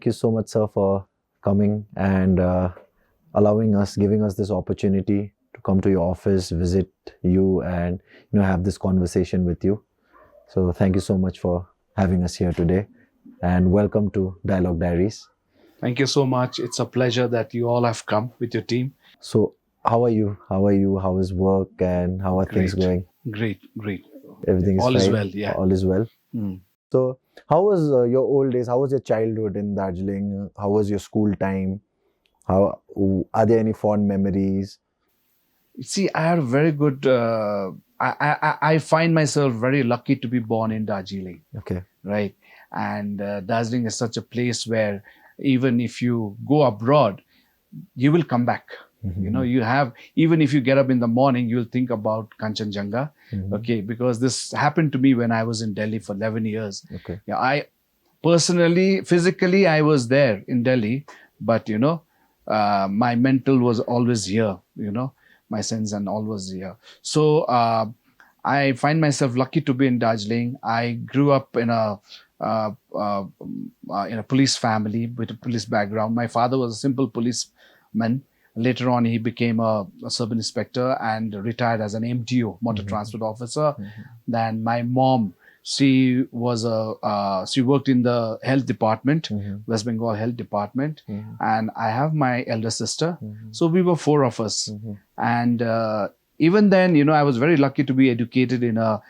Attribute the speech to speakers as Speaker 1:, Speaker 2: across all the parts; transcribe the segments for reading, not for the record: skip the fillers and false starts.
Speaker 1: thank you so much, sir, for coming and giving us this opportunity to come to your office, visit you, and have this conversation with you. So thank you so much for having us here today, and welcome to Dialogue Diaries.
Speaker 2: Thank you so much. It's a pleasure that you all have come with your team.
Speaker 1: So how are you? How is work, and how are things going?
Speaker 2: Great.
Speaker 1: Everything is
Speaker 2: All is
Speaker 1: fine?
Speaker 2: well, yeah.
Speaker 1: All is well. So how was your old days? How was your childhood in Darjeeling? How was your school time? How are there any fond memories?
Speaker 2: See, I had a very good. I find myself very lucky to be born in Darjeeling,
Speaker 1: Okay.
Speaker 2: right? And Darjeeling is such a place where even if you go abroad, you will come back. You have, even if you get up in the morning, you'll think about Kanchenjunga, okay? Because this happened to me when I was in Delhi for 11 years.
Speaker 1: Okay.
Speaker 2: Yeah, I personally, physically, I was there in Delhi, but my mental was always here. My sense and all was here. So I find myself lucky to be in Darjeeling. I grew up in a police family with a police background. My father was a simple policeman. Later on, he became a sub-inspector and retired as an MTO, motor transport officer. Then my mom, she worked in the health department, West Bengal health department. And I have my elder sister. So we were four of us. And even then, I was very lucky to be educated in a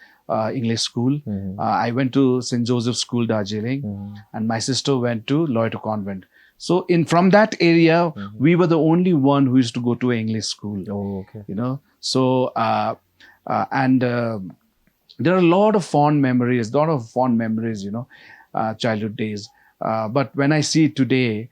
Speaker 2: English school. I went to St. Joseph's School, Darjeeling, and my sister went to Loreto Convent. So from that area, we were the only one who used to go to an English school.
Speaker 1: Oh, okay.
Speaker 2: So there are a lot of fond memories, childhood days. But when I see it today,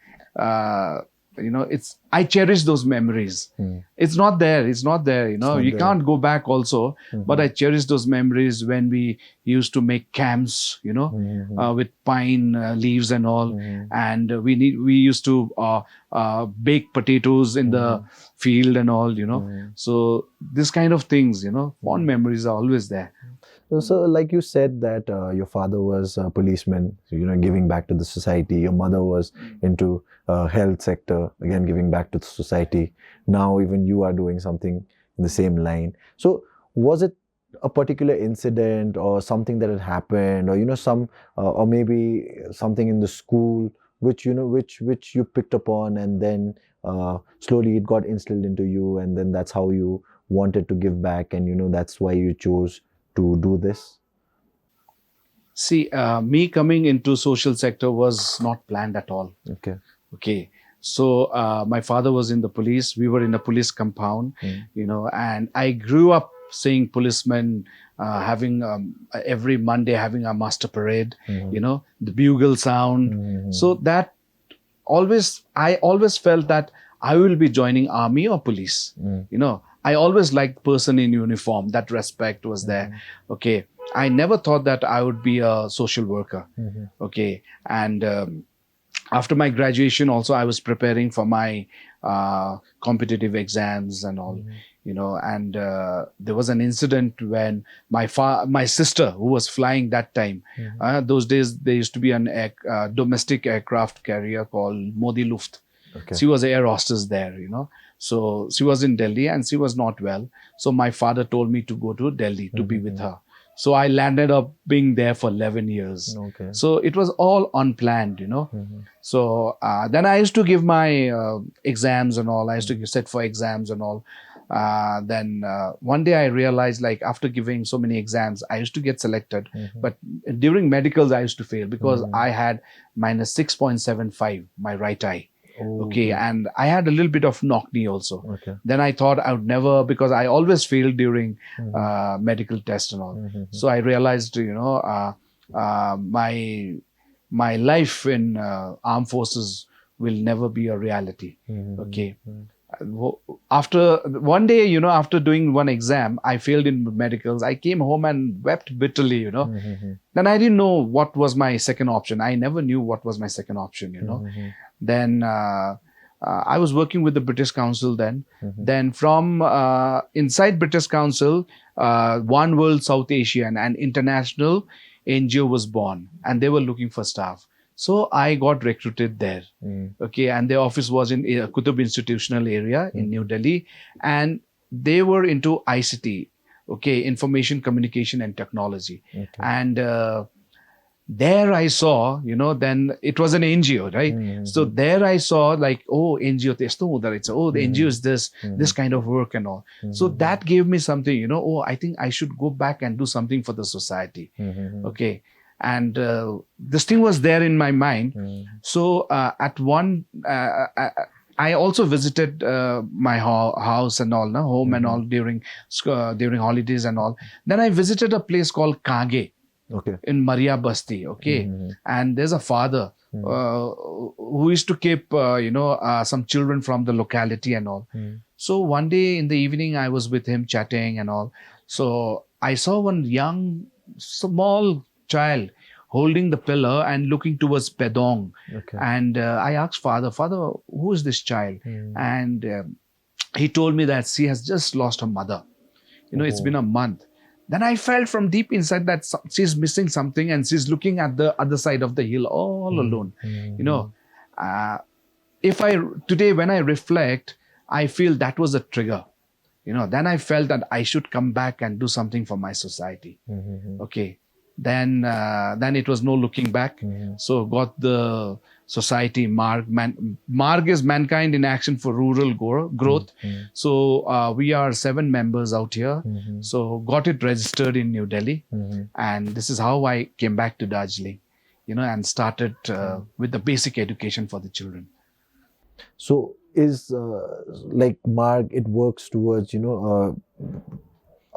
Speaker 2: I cherish those memories. It's not there. You can't go back also. But I cherish those memories when we used to make camps, with pine leaves and all. And we used to bake potatoes in the field and all, So this kind of things, fond memories are always there.
Speaker 1: So like you said that your father was a policeman, so, giving back to the society. Your mother was into health sector, again giving back to the society. Now even you are doing something in the same line. So was it a particular incident or something that had happened, or or maybe something in the school which you picked upon, and then slowly it got instilled into you, and then that's how you wanted to give back, and that's why you chose to do this?
Speaker 2: See, me coming into social sector was not planned at all. Okay. So my father was in the police. We were in a police compound, and I grew up seeing policemen having every Monday having a master parade, the bugle sound. So that I always felt that I will be joining army or police. I always liked person in uniform. That respect was there. Okay. I never thought that I would be a social worker. Okay. And after my graduation also, I was preparing for my competitive exams and all, and there was an incident when my sister, who was flying that time, those days there used to be an domestic aircraft carrier called Modi Luft.
Speaker 1: Okay.
Speaker 2: She was air hostess there, So she was in Delhi and she was not well. So my father told me to go to Delhi to be with her. So I landed up being there for 11 years.
Speaker 1: Okay.
Speaker 2: So it was all unplanned, So then I used to give my exams and all. I used to sit for exams and all. Then one day I realized, like, after giving so many exams, I used to get selected. But during medicals, I used to fail because I had minus 6.75, my right eye. Okay, and I had a little bit of knock knee also.
Speaker 1: Okay.
Speaker 2: Then I thought I would never, because I always failed during medical tests and all. So I realized, my life in armed forces will never be a reality. Okay. After one day, after doing one exam, I failed in medicals. I came home and wept bitterly, Then I didn't know what was my second option. I never knew what was my second option, Then I was working with the British Council then. Then from inside British Council, One World South Asian, an international NGO was born, and they were looking for staff. So I got recruited there. Okay, and their office was in Qutub Institutional area in New Delhi, and they were into ICT, okay, information communication and technology. And there I saw, then it was an NGO, right? So there I saw like, oh, NGO, oh, the NGO is this kind of work and all. So that gave me something, oh, I think I should go back and do something for the society. Okay. And this thing was there in my mind. So at one, I also visited my house and all, home and all during holidays and all. Then I visited a place called Kage.
Speaker 1: Okay.
Speaker 2: In Maria Basti, okay, and there's a father who used to keep, some children from the locality and all. So one day in the evening, I was with him chatting and all. So I saw one young, small child holding the pillar and looking towards Pedong.
Speaker 1: Okay.
Speaker 2: And I asked father, who is this child? And he told me that she has just lost her mother. It's been a month. Then I felt from deep inside that she's missing something and she's looking at the other side of the hill all alone. Today when I reflect, I feel that was a trigger. Then I felt that I should come back and do something for my society. Okay. Then it was no looking back. So got the society MARG. MARG is Mankind in Action for Rural Growth. So we are 7 members out here. So got it registered in New Delhi. And this is how I came back to Darjeeling, and started with the basic education for the children.
Speaker 1: So is like MARG, it works towards,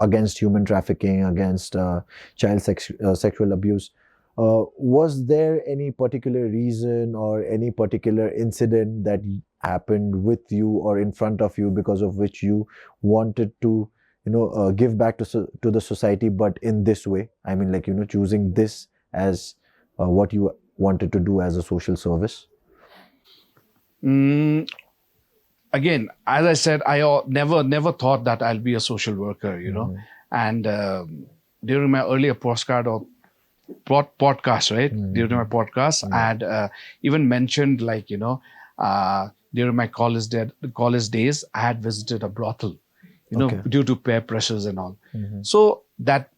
Speaker 1: against human trafficking, against child sexual abuse. Was there any particular reason or any particular incident that happened with you or in front of you because of which you wanted to, give back to the society, but in this way? I mean, like, choosing this as what you wanted to do as a social service?
Speaker 2: Again, as I said, I never thought that I'll be a social worker, And during my earlier podcast, right? During my podcast, I had even mentioned, like, during my college days, I had visited a brothel, due to peer pressures and all. So that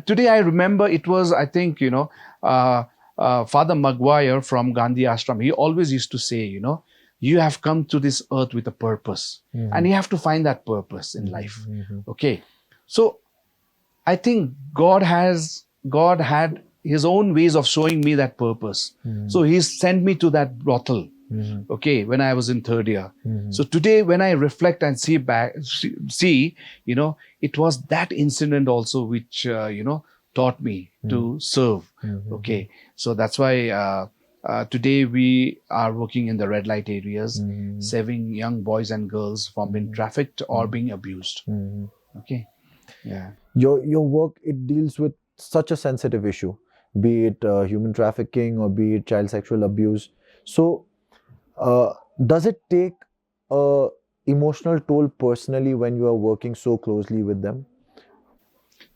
Speaker 2: today I remember it was, I think, Father Maguire from Gandhi Ashram. He always used to say, you have come to this earth with a purpose, and you have to find that purpose in life. Okay. So I think God had his own ways of showing me that purpose. So he sent me to that brothel. Okay, when I was in 3rd year. So today when I reflect and see, it was that incident also which, taught me to serve. Okay. So that's why, today we are working in the red light areas, saving young boys and girls from being trafficked or being abused. Okay. Yeah.
Speaker 1: Your work, it deals with such a sensitive issue, be it human trafficking or be it child sexual abuse. So does it take a emotional toll personally when you are working so closely with them?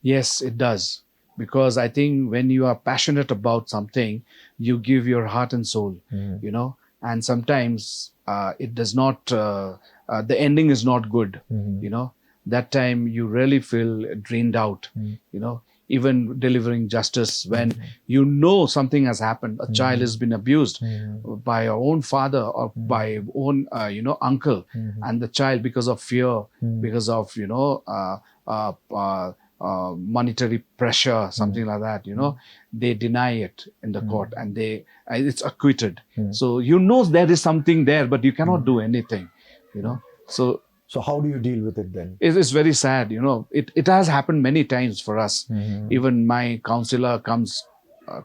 Speaker 2: Yes, it does. Because I think when you are passionate about something, you give your heart and soul, and sometimes it does not, the ending is not good, that time you really feel drained out, even delivering justice when something has happened, a child has been abused by your own father or by your own, uncle, and the child, because of fear, because of, monetary pressure, something like that, they deny it in the court and it's acquitted. So there is something there, but you cannot do anything,
Speaker 1: So how do you deal with it then?
Speaker 2: It is very sad, it has happened many times for us. Even my counselor comes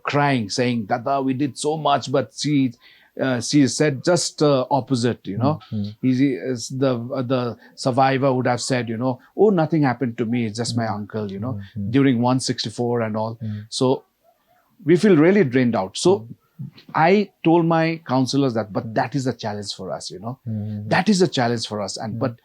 Speaker 2: crying, saying, Dada, we did so much, but she said just opposite, the survivor would have said, oh, nothing happened to me, it's just my uncle, during 164 and all. So we feel really drained out. So I told my counselors but that is a challenge for us, that is a challenge for us. But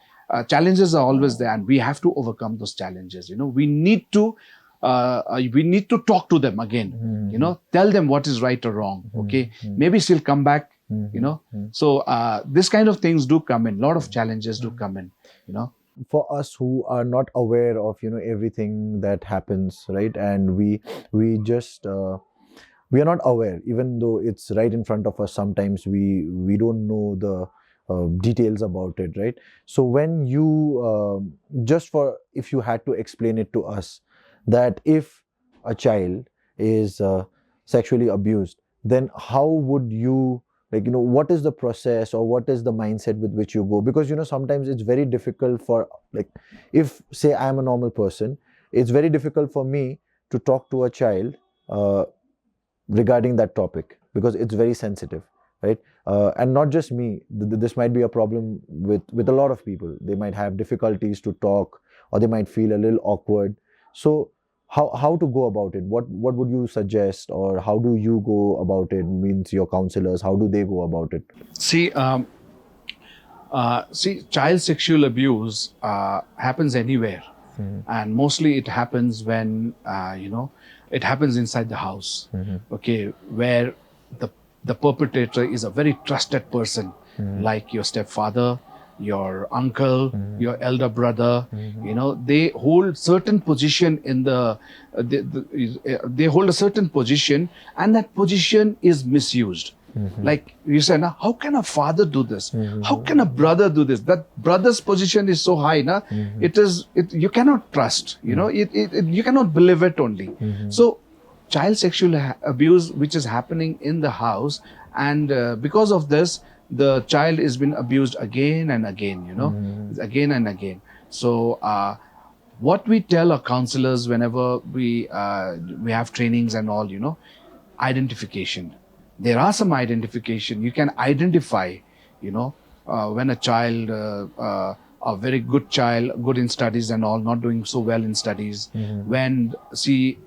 Speaker 2: challenges are always there, and we have to overcome those challenges. We need to we need to talk to them again, you know, tell them what is right or wrong. Okay, maybe she'll come back, you know. So this kind of things do come in, a lot of challenges do come in, you know.
Speaker 1: For us who are not aware of, you know, everything that happens, right, and we just we are not aware, even though it's right in front of us. Sometimes we don't know the details about it, right? So when you just for if you had to explain it to us, that if a child is sexually abused, then how would you, like, you know, what is the process or what is the mindset with which you go? Because, you know, sometimes it's very difficult for, like, if say I am a normal person, it's very difficult for me to talk to a child regarding that topic, because it's very sensitive, right? And not just me, this might be a problem with a lot of people. They might have difficulties to talk, or they might feel a little awkward. So how to go about it? What would you suggest, or how do you go about it? Means your counselors, how do they go about it?
Speaker 2: See, child sexual abuse happens anywhere, and mostly it happens when you know, it happens inside the house. Okay, where the perpetrator is a very trusted person, like your stepfather, your uncle, your elder brother. You know, they hold certain position in they hold a certain position, and that position is misused. Like you said, now, how can a father do this? How can a brother do this? That brother's position is so high, na? You cannot trust, you know, you cannot believe it only. So child sexual abuse, which is happening in the house, and because of this, the child is been abused again and again, you know, again and again. So what we tell our counselors whenever we have trainings and all, you know, identification. There are some identification. You can identify, you know, when a child, a very good child, good in studies and all, not doing so well in studies, when she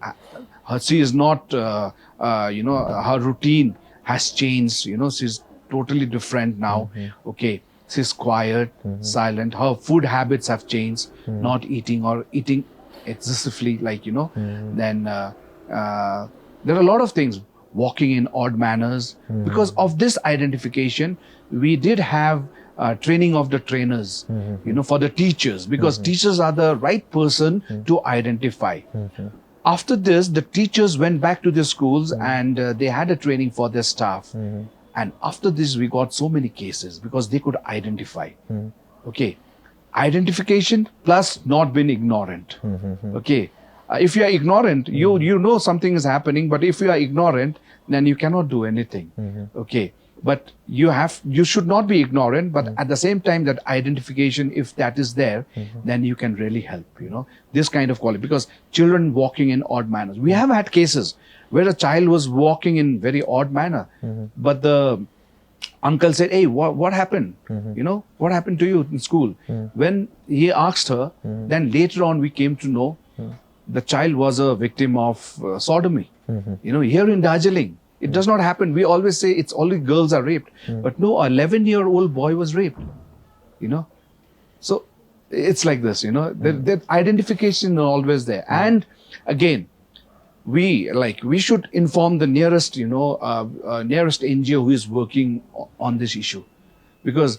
Speaker 2: is not, you know, her routine has changed, you know, she's totally different now. Okay, she's quiet, silent, her food habits have changed, not eating or eating excessively, like, you know. Then there are a lot of things, walking in odd manners. Because of this identification, we did have training of the trainers, you know, for the teachers, because teachers are the right person to identify. After this, the teachers went back to their schools and they had a training for their staff. And after this, we got so many cases because they could identify. Okay, identification plus not being ignorant. Okay, if you are ignorant, you know something is happening, but if you are ignorant, then you cannot do anything. Okay, but you should not be ignorant, but at the same time, that identification, if that is there, then you can really help, you know, this kind of quality. Because children walking in odd manners, we have had cases where a child was walking in very odd manner, but the uncle said, "Hey, what happened? You know, what happened to you in school?" When he asked her, then later on we came to know the child was a victim of sodomy. You know, here in Darjeeling, it does not happen. We always say it's only girls are raped, but no, an 11-year-old boy was raped. You know, so it's like this. You know, the identification is always there, and again, we should inform the nearest, you know, nearest NGO who is working on this issue, because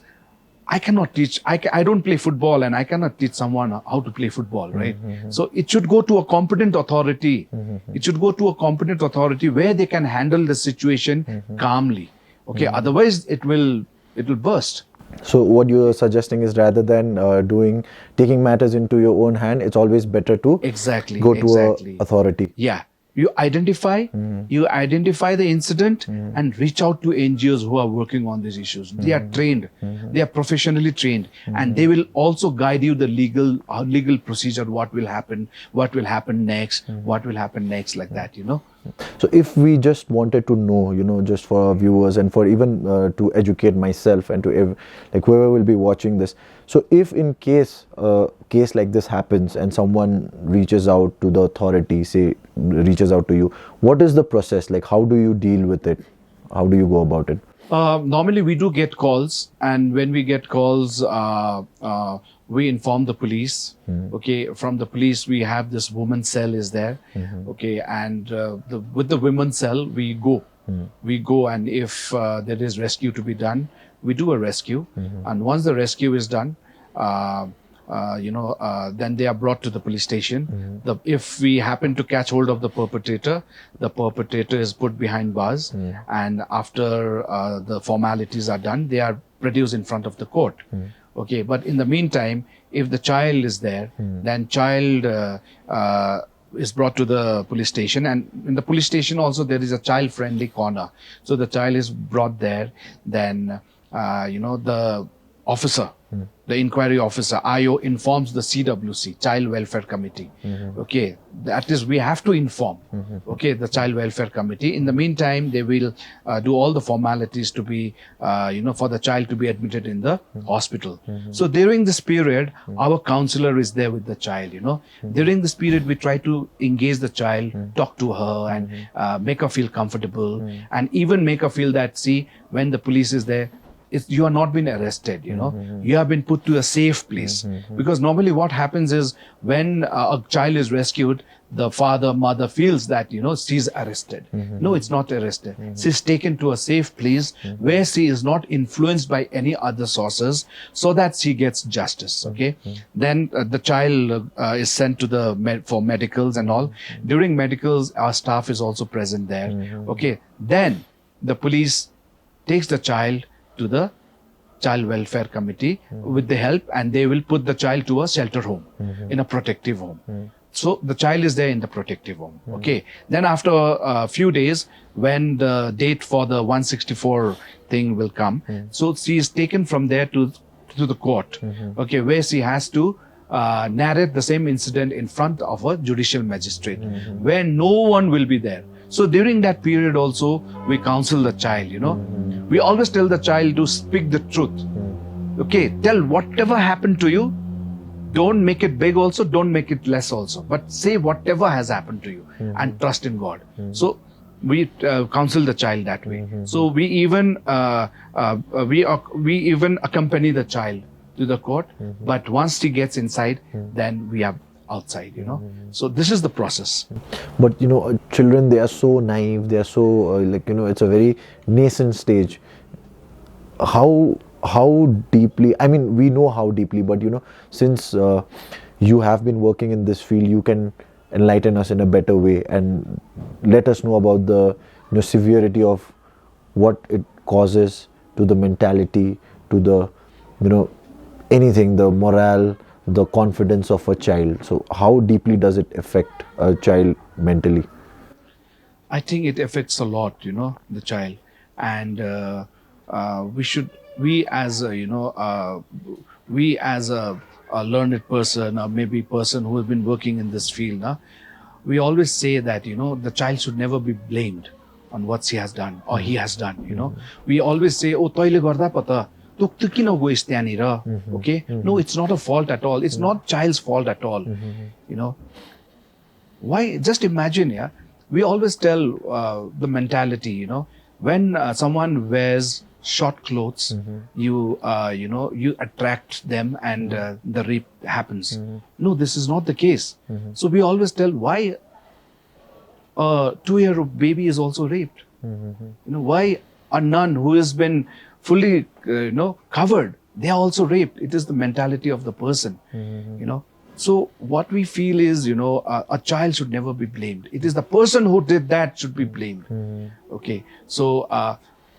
Speaker 2: I cannot teach. I don't play football, and I cannot teach someone how to play football, right? So it should go to a competent authority. It should go to a competent authority where they can handle the situation calmly. Okay, otherwise it will burst.
Speaker 1: So what you're suggesting is, rather than taking matters into your own hand, it's always better to go to a authority.
Speaker 2: Yeah. You identify the incident and reach out to NGOs who are working on these issues. They are trained, they are professionally trained, and they will also guide you the legal procedure, what will happen next, like that, you know.
Speaker 1: So if we just wanted to know, you know, just for our viewers and for even to educate myself and to like whoever will be watching this. So if in case a case like this happens and someone reaches out to the authority, say reaches out to you, what is the process? Like, how do you deal with it? How do you go about it?
Speaker 2: Normally, we do get calls, and when we get calls, we inform the police. Okay, from the police, we have this women's cell is there. Okay, and with the women's cell, we go. We go, and if there is rescue to be done, we do a rescue. And once the rescue is done, then they are brought to the police station. If we happen to catch hold of the perpetrator is put behind bars, and after the formalities are done, they are produced in front of the court. Okay, but in the meantime, if the child is there, then child is brought to the police station, and in the police station also there is a child-friendly corner. So the child is brought there. Then the officer, the inquiry officer, IO, informs the CWC, Child Welfare Committee. Okay, that is, we have to inform. Okay, the Child Welfare Committee. In the meantime, they will do all the formalities to be, for the child to be admitted in the hospital. So during this period, our counselor is there with the child. During this period, we try to engage the child, talk to her, and make her feel comfortable, and even make her feel that, see, when the police is there, you are not been arrested, you have been put to a safe place. Because normally what happens is, when a child is rescued, the father, mother feels that, she's arrested. No, it's not arrested. She's taken to a safe place where she is not influenced by any other sources, so that she gets justice. Okay. Then the child is sent to for medicals and all. During medicals, our staff is also present there. Okay. Then the police takes the child to the Child Welfare Committee with the help, and they will put the child to a shelter home, in a protective home. So the child is there in the protective home. Okay. Then after a few days, when the date for the 164 thing will come, so she is taken from there to the court. Okay, where she has to narrate the same incident in front of a judicial magistrate, where no one will be there. So during that period also, we counsel the child, We always tell the child to speak the truth. Okay, tell whatever happened to you. Don't make it big also, don't make it less also. But say whatever has happened to you, and trust in God. So we counsel the child that way. So we even we even accompany the child to the court. But once she gets inside, then we are outside, So this is the process.
Speaker 1: But children, they are so naive, they are so it's a very nascent stage. How deeply, I mean, we know how deeply, but since you have been working in this field, you can enlighten us in a better way and let us know about the severity of what it causes to the mentality, to the anything, the morale, the confidence of a child. So how deeply does it affect a child mentally?
Speaker 2: I think it affects a lot, the child. And we as a learned person, or maybe person who has been working in this field, we always say that, the child should never be blamed on what he has done or he has done, We always say, oh, toile garda pata. Okay? No, it's not a fault at all. It's not child's fault at all. Why? Just imagine, we always tell the mentality, when someone wears short clothes, you attract them, and the rape happens. No, this is not the case. So we always tell, why a 2-year-old baby is also raped? Why a nun who has been fully, covered, they are also raped. It is the mentality of the person, So what we feel is, a child should never be blamed. It is the person who did that should be blamed. Okay. So,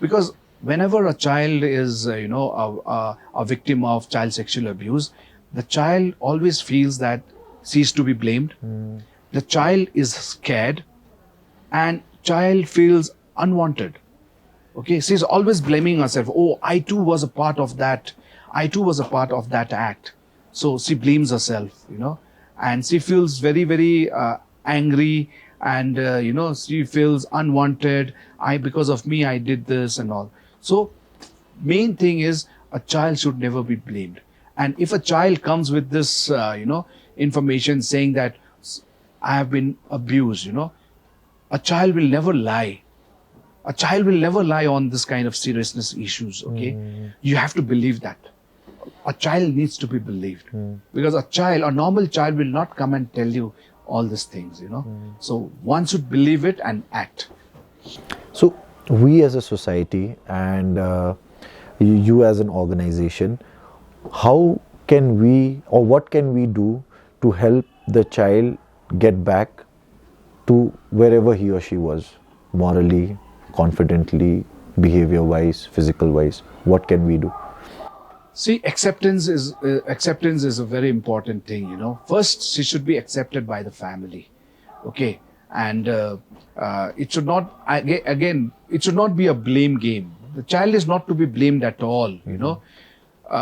Speaker 2: because whenever a child is, a victim of child sexual abuse, the child always feels that she is to be blamed. The child is scared, and child feels unwanted. Okay, she's always blaming herself. Oh, I too was a part of that. I too was a part of that act. So she blames herself, and she feels very, very angry, and, she feels unwanted. Because of me, I did this and all. So main thing is, a child should never be blamed. And if a child comes with this, information saying that I have been abused, a child will never lie. A child will never lie on this kind of seriousness issues, okay? You have to believe that. A child needs to be believed. Because a normal child will not come and tell you all these things, you know. So one should believe it and act.
Speaker 1: So we as a society and you as an organization, how can we or what can we do to help the child get back to wherever he or she was, morally, confidently, behavior wise, physical wise? What can we do?
Speaker 2: See, acceptance is a very important thing, you know. First, she should be accepted by the family, okay? And it should not, again, it should not be a blame game. The child is not to be blamed at all, you know.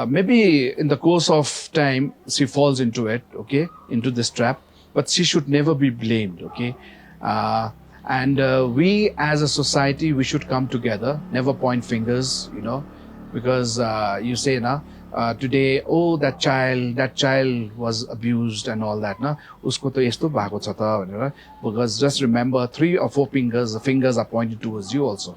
Speaker 2: Maybe in the course of time, she falls into it, okay, into this trap, but she should never be blamed, okay? And we as a society, we should come together, never point fingers, you know, because you say, today, oh, that child was abused and all that, usko to yesto bhako cha ta, because just remember 3 or 4 fingers are pointed towards you also,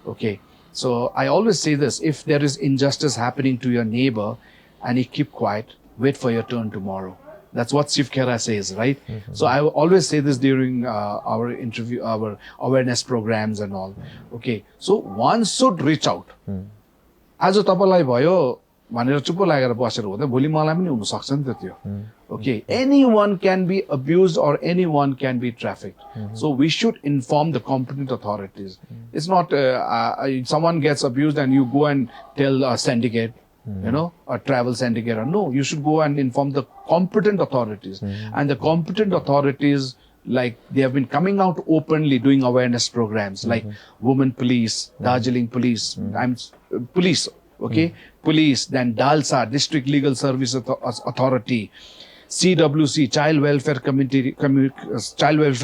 Speaker 2: okay? So I always say this, if there is injustice happening to your neighbor and you keep quiet, wait for your turn tomorrow. That's what Shiv Khera says, right? So I always say this during our interview, our awareness programs and all. Okay, so one should reach out. आज तपाईलाई भयो भनेर चुप्पो लागेर बसेर हुँदा भोलि मलाई पनि हुन सक्छ नि त त्यो. Okay, anyone can be abused or anyone can be trafficked. So we should inform the competent authorities. It's not someone gets abused and you go and tell a syndicate, you know, a travel syndicate. No, you should go and inform the competent authorities. And the competent authorities, like they have been coming out openly doing awareness programs like Women Police, Darjeeling Police, Police, okay, Police, then DALSA, District Legal Service Authority, CWC, Child Welfare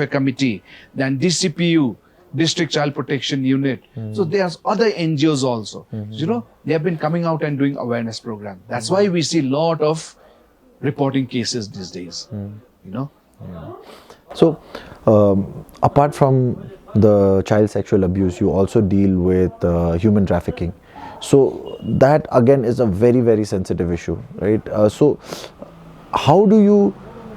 Speaker 2: Committee, then DCPU, District Child Protection Unit. So there's other NGOs also. You know, they have been coming out and doing awareness program. That's why we see a lot of reporting cases these days. You know.
Speaker 1: So, apart from the child sexual abuse, you also deal with human trafficking. So that again is a very, very sensitive issue, right? So how do you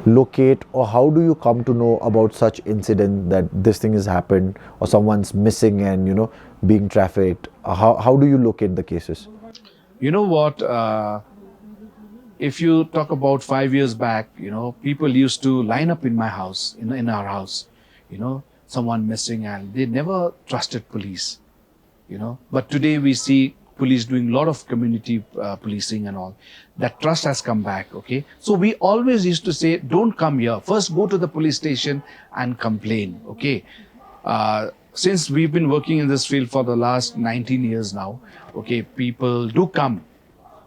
Speaker 1: locate or how do you come to know about such incident that this thing has happened or someone's missing and, you know, being trafficked? How do you locate the cases?
Speaker 2: You know what? If you talk about 5 years back, you know, people used to line up in my house, in our house, you know, someone missing, and they never trusted police, you know. But today we see police doing a lot of community policing and all. That trust has come back, okay. So we always used to say, don't come here. First go to the police station and complain, okay. Since we've been working in this field for the last 19 years now, okay, people do come.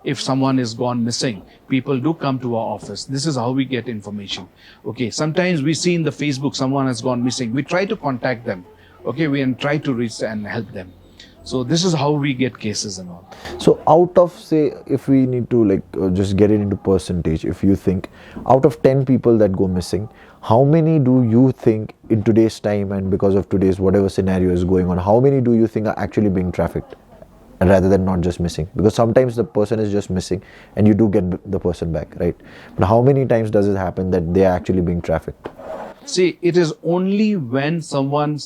Speaker 2: If someone is gone missing, people do come to our office. This is how we get information. Okay, sometimes we see in the Facebook someone has gone missing. We try to contact them. Okay, we try to reach and help them. So this is how we get cases and all.
Speaker 1: So out of, say, if we need to like just get it into percentage, if you think out of 10 people that go missing, how many do you think in today's time and because of today's whatever scenario is going on, how many do you think are actually being trafficked rather than not just missing? Because sometimes the person is just missing and you do get the person back, right? But how many times does it happen that they are actually being trafficked?
Speaker 2: See, it is only when someone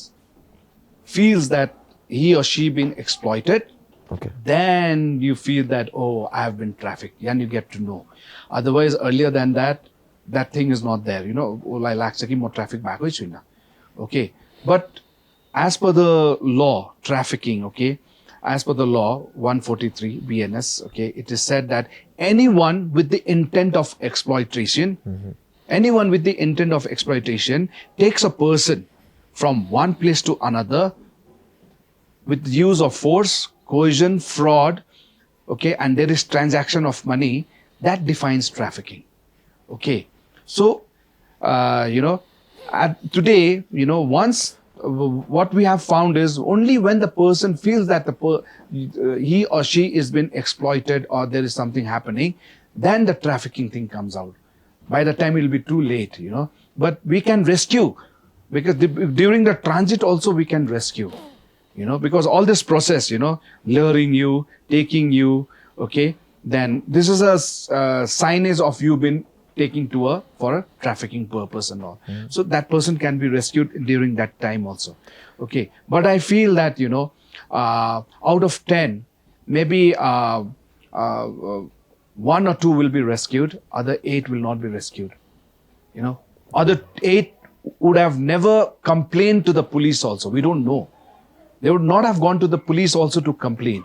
Speaker 2: feels that he or she being exploited,
Speaker 1: okay,
Speaker 2: then you feel that, oh, I have been trafficked, and you get to know. Otherwise, earlier than that, that thing is not there. You know, more traffic back, okay. But as per the law, trafficking, okay, as per the law 143 BNS, okay, it is said that anyone with the intent of exploitation, anyone with the intent of exploitation takes a person from one place to another with the use of force, coercion, fraud, okay, and there is transaction of money, that defines trafficking, okay. So, you know, today, you know, once what we have found is only when the person feels that he or she is being exploited or there is something happening, then the trafficking thing comes out. By the time it will be too late, you know. But we can rescue, because during the transit also we can rescue, because all this process, luring you, taking you, okay, then this is a signage of you been taking for a trafficking purpose and all. So that person can be rescued during that time also. Okay, but I feel that, out of 10, maybe 1 or 2 will be rescued, other 8 will not be rescued. Other 8 would have never complained to the police also. We don't know. They would not have gone to the police also to complain.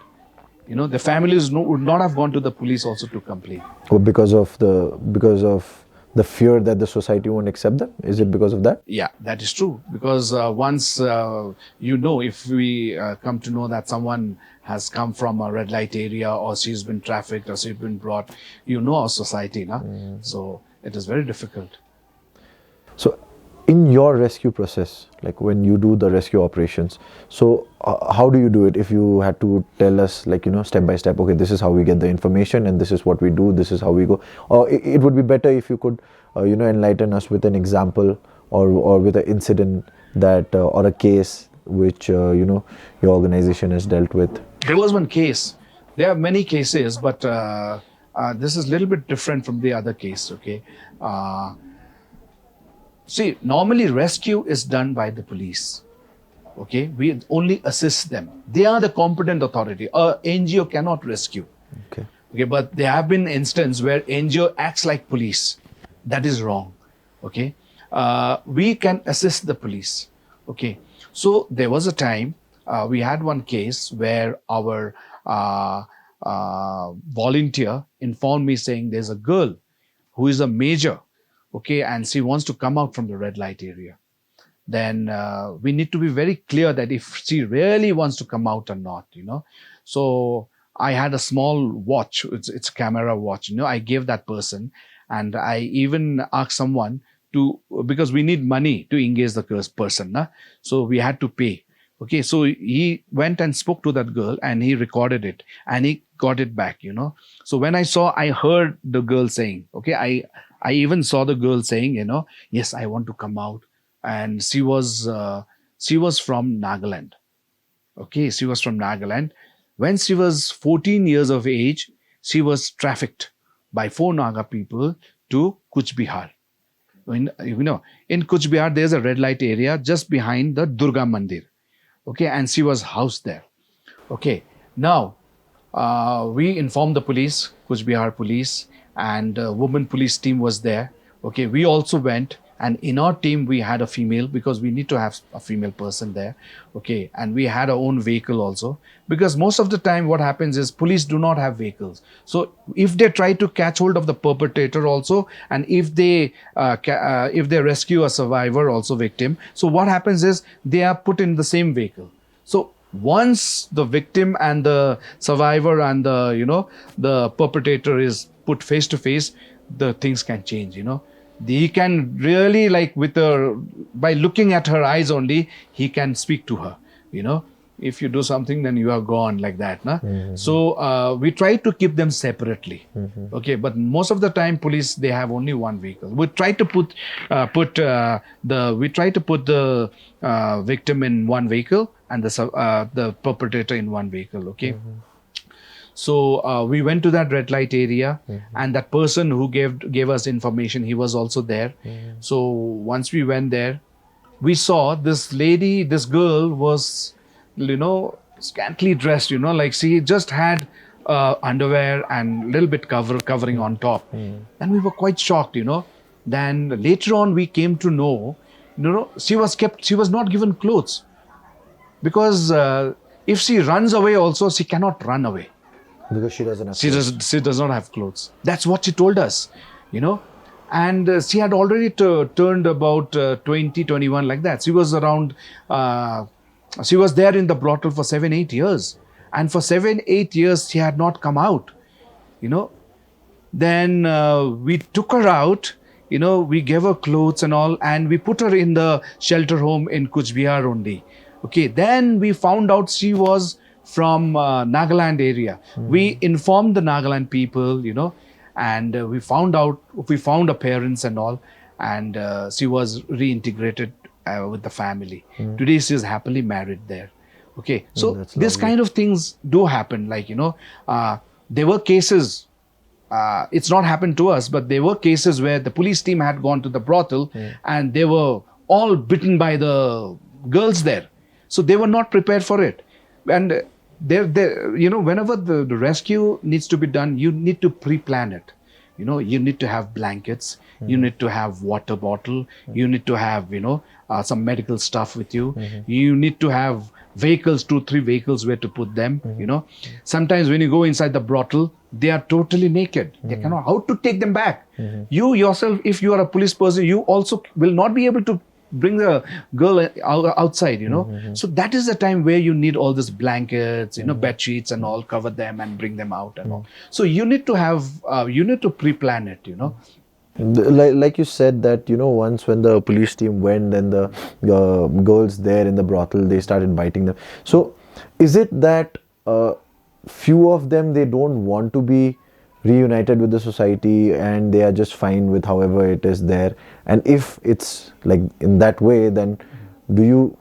Speaker 2: The families would not have gone to the police also to complain.
Speaker 1: Well, because of the fear that the society won't accept them? Is it because of that?
Speaker 2: Yeah, that is true. Because once if we come to know that someone has come from a red light area, or she's been trafficked, or she's been brought, our society, so it is very difficult.
Speaker 1: So in your rescue process, like when you do the rescue operations, so how do you do it? If you had to tell us, step by step, okay, this is how we get the information and this is what we do, this is how we go. Or it would be better if you could, enlighten us with an example or with an incident that, or a case which, your organization has dealt with.
Speaker 2: There was one case. There are many cases, but this is a little bit different from the other case, okay? See, normally rescue is done by the police. Okay, we only assist them. They are the competent authority. NGO cannot rescue. Okay, but there have been instances where NGO acts like police. That is wrong. Okay, we can assist the police. Okay, so there was a time we had one case where our volunteer informed me saying there's a girl who is a major. Okay, and she wants to come out from the red light area. Then we need to be very clear that if she really wants to come out or not, So I had a small watch, it's a camera watch, I gave that person, and I even asked someone because we need money to engage the person, so we had to pay. Okay, so he went and spoke to that girl and he recorded it and he got it back, So when I heard the girl saying, okay, I even saw the girl saying, yes, I want to come out. And she was from Nagaland. Okay, she was from Nagaland. When she was 14 years of age, she was trafficked by 4 Naga people to Kuch Bihar. In Kuch Bihar, there's a red light area just behind the Durga Mandir. Okay, and she was housed there. Okay, now we informed the police, Kuch Bihar police, and women police team was there. Okay, we also went, and in our team we had a female because we need to have a female person there. Okay, and we had our own vehicle also, because most of the time what happens is police do not have vehicles. So if they try to catch hold of the perpetrator also, and if they rescue a survivor also, victim, so what happens is they are put in the same vehicle. So once the victim and the survivor and the perpetrator is put face to face, the things can change. He can really, by looking at her eyes only, he can speak to her. If you do something, then you are gone, like that. Mm-hmm. So we try to keep them separately. Mm-hmm. Okay, but most of the time, police, they have only one vehicle. We try to put the victim in one vehicle and the perpetrator in one vehicle. Okay. Mm-hmm. So we went to that red light area, mm-hmm. and that person who gave us information, he was also there. Mm-hmm. So once we went there, we saw this girl was, scantily dressed, like she just had underwear and a little bit covering on top. Mm-hmm. And we were quite shocked, Then later on we came to know, she was not given clothes, because if she runs away also, she cannot run away.
Speaker 1: Because she doesn't have clothes.
Speaker 2: She does not have clothes. That's what she told us, And she had already turned about 20, 21, like that. She was around, she was there in the brothel for 7-8 years. And for 7-8 years, she had not come out, Then we took her out, we gave her clothes and all, and we put her in the shelter home in Kuch Bihar only. Okay, then we found out she was from Nagaland area. Mm. We informed the Nagaland people, and we found her parents and all, and she was reintegrated with the family. Mm. Today she is happily married there. Okay, so
Speaker 1: That's
Speaker 2: this
Speaker 1: lovely.
Speaker 2: kind of things do happen. Like, there were cases. It's not happened to us, but there were cases where the police team had gone to the brothel and they were all bitten by the girls there. So they were not prepared for it. And whenever the rescue needs to be done, you need to pre-plan it. You need to have blankets, you need to have water bottle, you need to have, some medical stuff with you. You need to have vehicles, 2 3 vehicles where to put them. Sometimes when you go inside the brothel, they are totally naked. They cannot, how to take them back. You yourself, if you are a police person, you also will not be able to bring the girl outside. So that is the time where you need all these blankets, bed sheets and all, cover them and bring them out and all. So you need to have you need to pre-plan it.
Speaker 1: Like you said that once when the police team went, then the girls there in the brothel, they started biting them. So is it that few of them, they don't want to be reunited with the society and they are just fine with however it is there? And if it's like in that way, then do you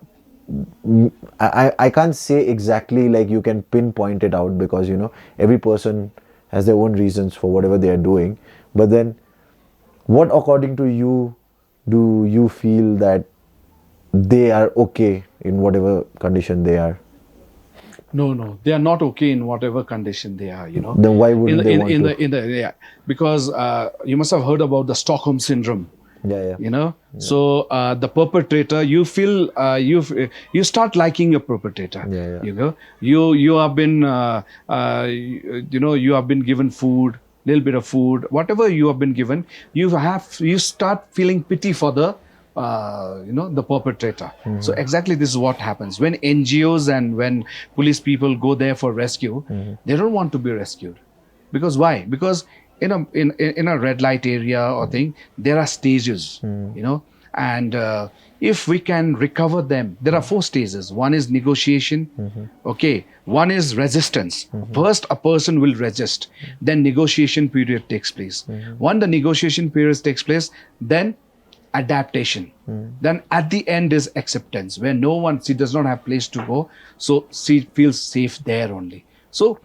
Speaker 1: I can't say exactly like you can pinpoint it out, because every person has their own reasons for whatever they are doing. But then what, according to you, do you feel that they are okay in whatever condition they are?
Speaker 2: No, they are not okay in whatever condition they are.
Speaker 1: Then why wouldn't they want to?
Speaker 2: Yeah, because you must have heard about the Stockholm syndrome.
Speaker 1: Yeah.
Speaker 2: So the perpetrator, you feel you start liking your perpetrator. You have been you have been given food, little bit of food, whatever you have been given, you start feeling pity for the the perpetrator. So exactly this is what happens when NGOs and when police people go there for rescue. They don't want to be rescued. Because why? Because in a red light area or thing, there are stages, and if we can recover them, there are 4 stages. One is negotiation. Okay, one is resistance. First a person will resist, then negotiation period takes place. When the negotiation period takes place, then adaptation. Then at the end is acceptance, where she does not have place to go, so she feels safe there only. So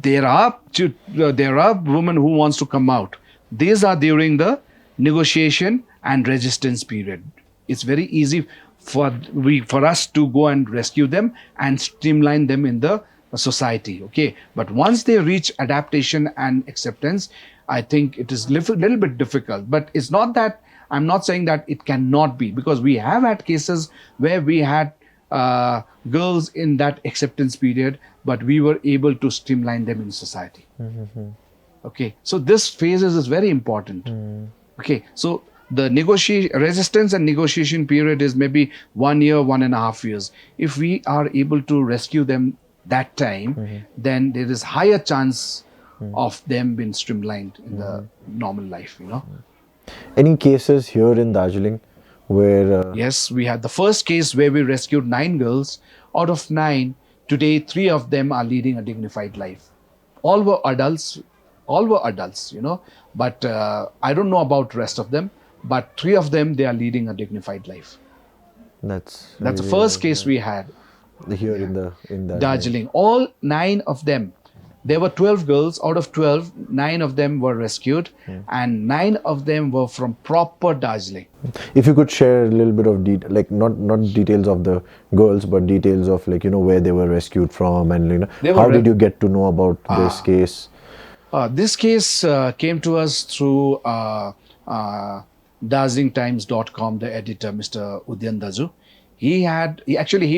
Speaker 2: there are women who wants to come out. These are during the negotiation and resistance period. It's very easy for us to go and rescue them and streamline them in the society. Okay, but once they reach adaptation and acceptance, I think it is little bit difficult. But it's not that I'm not saying that it cannot be, because we have had cases where we had girls in that acceptance period, but we were able to streamline them in society. Okay, so this phases is very important. Okay, so the resistance and negotiation period is maybe 1 year, 1.5 years. If we are able to rescue them that time, then there is higher chance of them being streamlined in the normal life.
Speaker 1: Any cases here in Darjeeling where
Speaker 2: Yes, we had the first case where we rescued 9 girls. Out of 9, today 3 of them are leading a dignified life. All were adults, but I don't know about rest of them, but 3 of them, they are leading a dignified life.
Speaker 1: that's
Speaker 2: the first case we had
Speaker 1: here in
Speaker 2: Darjeeling. All 9 of them. There were 12 girls. Out of 12, 9 of them were rescued, and 9 of them were from proper Darjeeling.
Speaker 1: If you could share a little bit of detail, like not details of the girls, but details of where they were rescued from, and how did you get to know about this case?
Speaker 2: This case came to us through DarjeelingTimes.com, the editor, Mr. Udyan Daju. He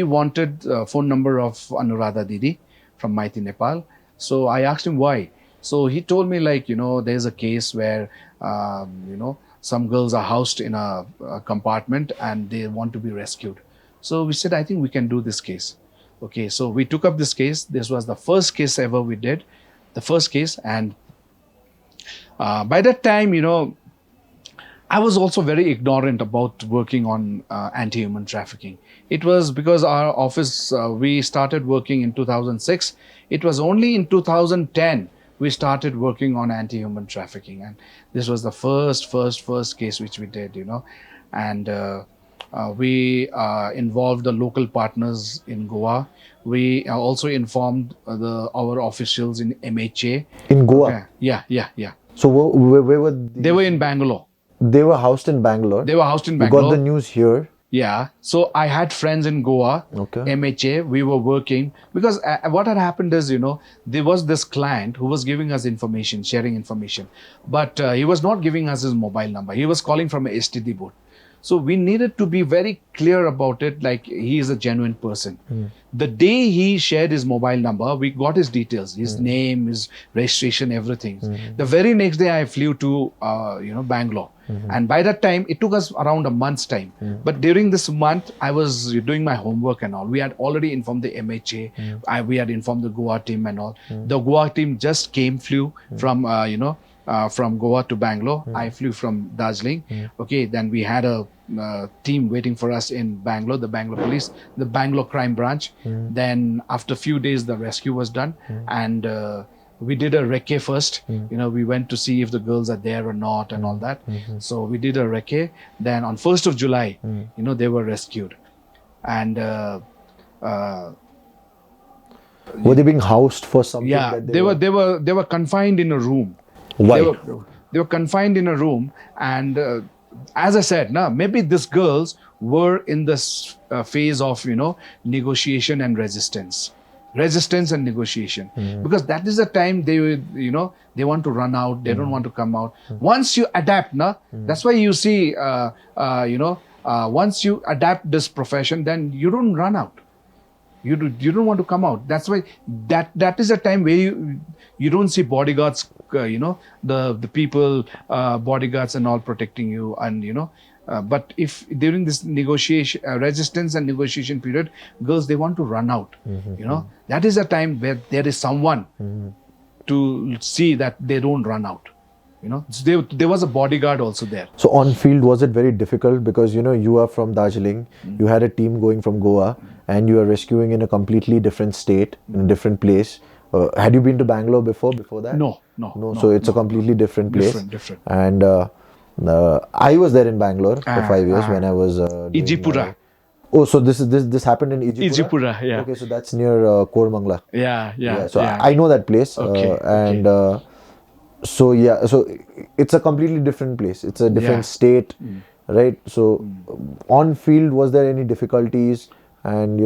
Speaker 2: wanted phone number of Anuradha Didi from Maiti, Nepal. So I asked him why. So he told me there's a case where some girls are housed in a compartment and they want to be rescued. So we said, I think we can do this case. Okay, so we took up this case. This was the first case ever we did, the first case. And by that time, I was also very ignorant about working on anti-human trafficking. It was because our office, we started working in 2006. It was only in 2010 we started working on anti-human trafficking. And this was the first case which we did, And We involved the local partners in Goa. We also informed our officials in MHA.
Speaker 1: In Goa?
Speaker 2: Okay. Yeah.
Speaker 1: So where were
Speaker 2: They were in Bangalore.
Speaker 1: They were housed in Bangalore?
Speaker 2: They were housed in
Speaker 1: You
Speaker 2: Bangalore.
Speaker 1: got the news here?
Speaker 2: Yeah. So I had friends in Goa,
Speaker 1: Okay.
Speaker 2: MHA. We were working because what had happened is, there was this client who was giving us information, sharing information, but he was not giving us his mobile number. He was calling from a STD booth. So we needed to be very clear about it, like he is a genuine person. The day he shared his mobile number, we got his details, his name, his registration, everything. The very next day I flew to, Bangalore. And by that time, it took us around a month's time. But during this month, I was doing my homework and all. We had already informed the MHA. We had informed the Goa team and all. The Goa team just flew from, from Goa to Bangalore. I flew from Darjeeling. Okay, then we had a team waiting for us in Bangalore, the Bangalore police, the Bangalore crime branch. Then after a few days, the rescue was done. And we did a recce first. We went to see if the girls are there or not and all that. So we did a recce. Then on 1st of July, they were rescued. And
Speaker 1: were they being housed for something?
Speaker 2: yeah,
Speaker 1: that
Speaker 2: they were confined in a room.
Speaker 1: Why?
Speaker 2: They were confined in a room, and as I said, maybe these girls were in this phase of negotiation and resistance and negotiation, because that is the time they they want to run out, they don't want to come out. Once you adapt, that's why you see once you adapt this profession, then you don't run out. You don't want to come out. That's why that is a time where you don't see bodyguards, the people, bodyguards and all protecting you, and but if during this negotiation, resistance and negotiation period, girls, they want to run out. That is a time where there is someone to see that they don't run out. So there was a bodyguard also there.
Speaker 1: So on field, was it very difficult because you are from Darjeeling, you had a team going from Goa, and you are rescuing in a completely different state, in a different place. Had you been to Bangalore before that?
Speaker 2: No.
Speaker 1: So it's a completely different place.
Speaker 2: Different.
Speaker 1: And I was there in Bangalore for 5 years when I was
Speaker 2: Ijipura.
Speaker 1: Oh, so this happened in Ijipura?
Speaker 2: Ijipura, yeah.
Speaker 1: Okay, so that's near Koramangala.
Speaker 2: Yeah.
Speaker 1: So I know that place.
Speaker 2: Okay.
Speaker 1: So it's a completely different place. It's a different state, right? So on field, was there any difficulties? And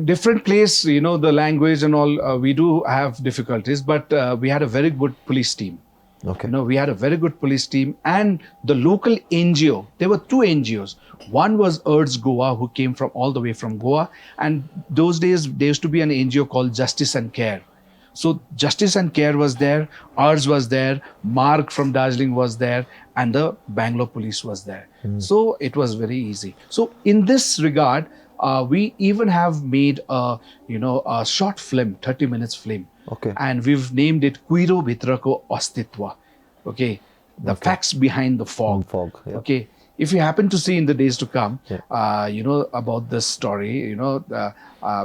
Speaker 2: different place, the language and all, we do have difficulties, but we had a very good police team.
Speaker 1: Okay.
Speaker 2: We had a very good police team, and the local NGO, there were two NGOs. One was URDS Goa, who came from all the way from Goa, and those days there used to be an NGO called Justice and Care. So Justice and Care was there, URDS was there, MARG from Darjeeling was there, and the Bangalore police was there. So it was very easy. So in this regard, we even have made a short film, 30 minutes film.
Speaker 1: Okay.
Speaker 2: And we've named it Quiro Bhitrako Astitva. Okay. The facts behind the fog.
Speaker 1: Yeah.
Speaker 2: Okay. If you happen to see in the days to come, about this story,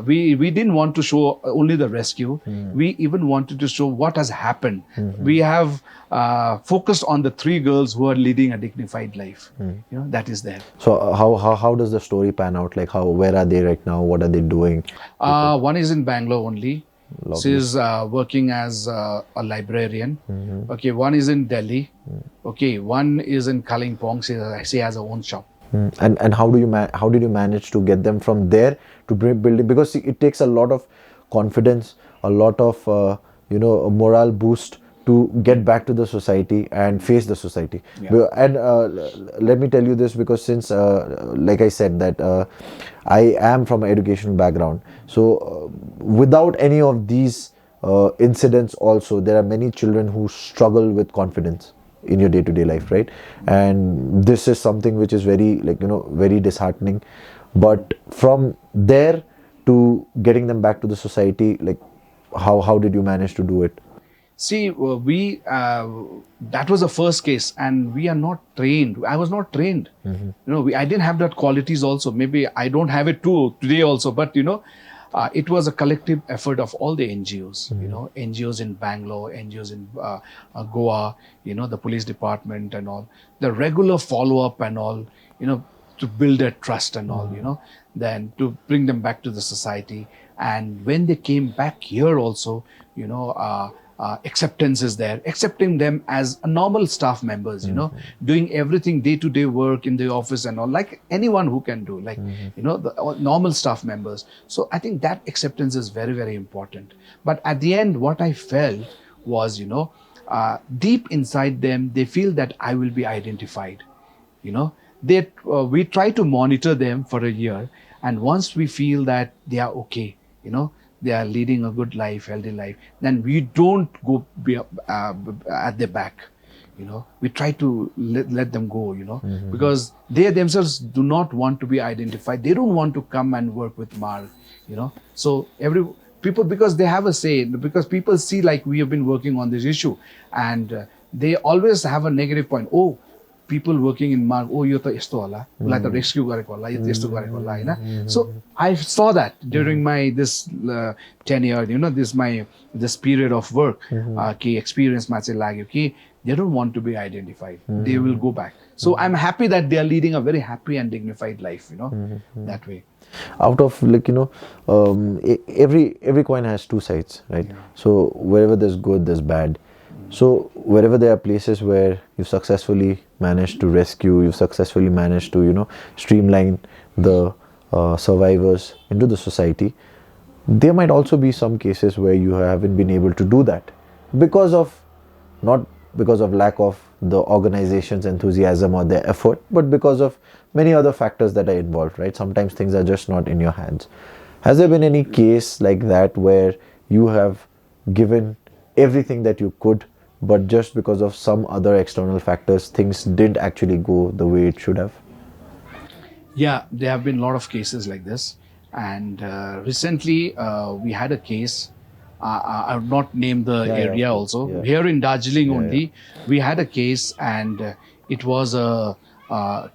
Speaker 2: we didn't want to show only the rescue. We even wanted to show what has happened. We have focused on the three girls who are leading a dignified life. That is there.
Speaker 1: So how does the story pan out? Like where are they right now? What are they doing?
Speaker 2: One is in Bangalore only.
Speaker 1: Lovely.
Speaker 2: She is working as a librarian. Okay, one is in Delhi. Okay, one is in Kalimpong. She has her own shop.
Speaker 1: And how did you manage to get them from there to building? Because it takes a lot of confidence, a lot of a morale boost to get back to the society and face the society. And let me tell you this, because since like I said that I am from an educational background, so without any of these incidents also, there are many children who struggle with confidence in your day-to-day life, right? And this is something which is very very disheartening. But from there to getting them back to the society, like how did you manage to do it?
Speaker 2: See, that was the first case, and we are not trained. I was not trained. I didn't have that qualities also. Maybe I don't have it too today also, but it was a collective effort of all the NGOs, NGOs in Bangalore, NGOs in Goa, the police department and all, the regular follow-up and all, to build a trust and all, then to bring them back to the society. And when they came back here also, acceptance is there, accepting them as a normal staff members, doing everything day-to-day work in the office and all, like anyone who can do, like, the normal staff members. So I think that acceptance is very, very important. But at the end, what I felt was, deep inside them, they feel that I will be identified. We try to monitor them for a year, and once we feel that they are okay, they are leading a good life, healthy life, then we don't go at their back. We try to let them go, because they themselves do not want to be identified. They don't want to come and work with MARG, So people, because they have a say, because people see like we have been working on this issue, and they always have a negative point. Oh, people working in MARG, oh, yo ta yesto hola, ulai ta rescue gareko hola, yesto gareko hola, Hahn. So I saw that during my this tenure, this period of work, कि experience मा चाहिँ लाग्यो कि they don't want to be identified. They will go back. So I'm happy that they are leading a very happy and dignified life, that way.
Speaker 1: Out of every coin has two sides, right?
Speaker 2: Yeah.
Speaker 1: So wherever there's good, there's bad. So wherever there are places where you've successfully managed to rescue, you've successfully managed to streamline the survivors into the society, there might also be some cases where you haven't been able to do that not because of lack of the organization's enthusiasm or their effort, but because of many other factors that are involved, right? Sometimes things are just not in your hands. Has there been any case like that where you have given everything that you could, but just because of some other external factors, things didn't actually go the way it should have?
Speaker 2: Yeah, there have been a lot of cases like this. And recently, we had a case. I would not name the area also.
Speaker 1: Yeah.
Speaker 2: Here in Darjeeling only, we had a case, and it was a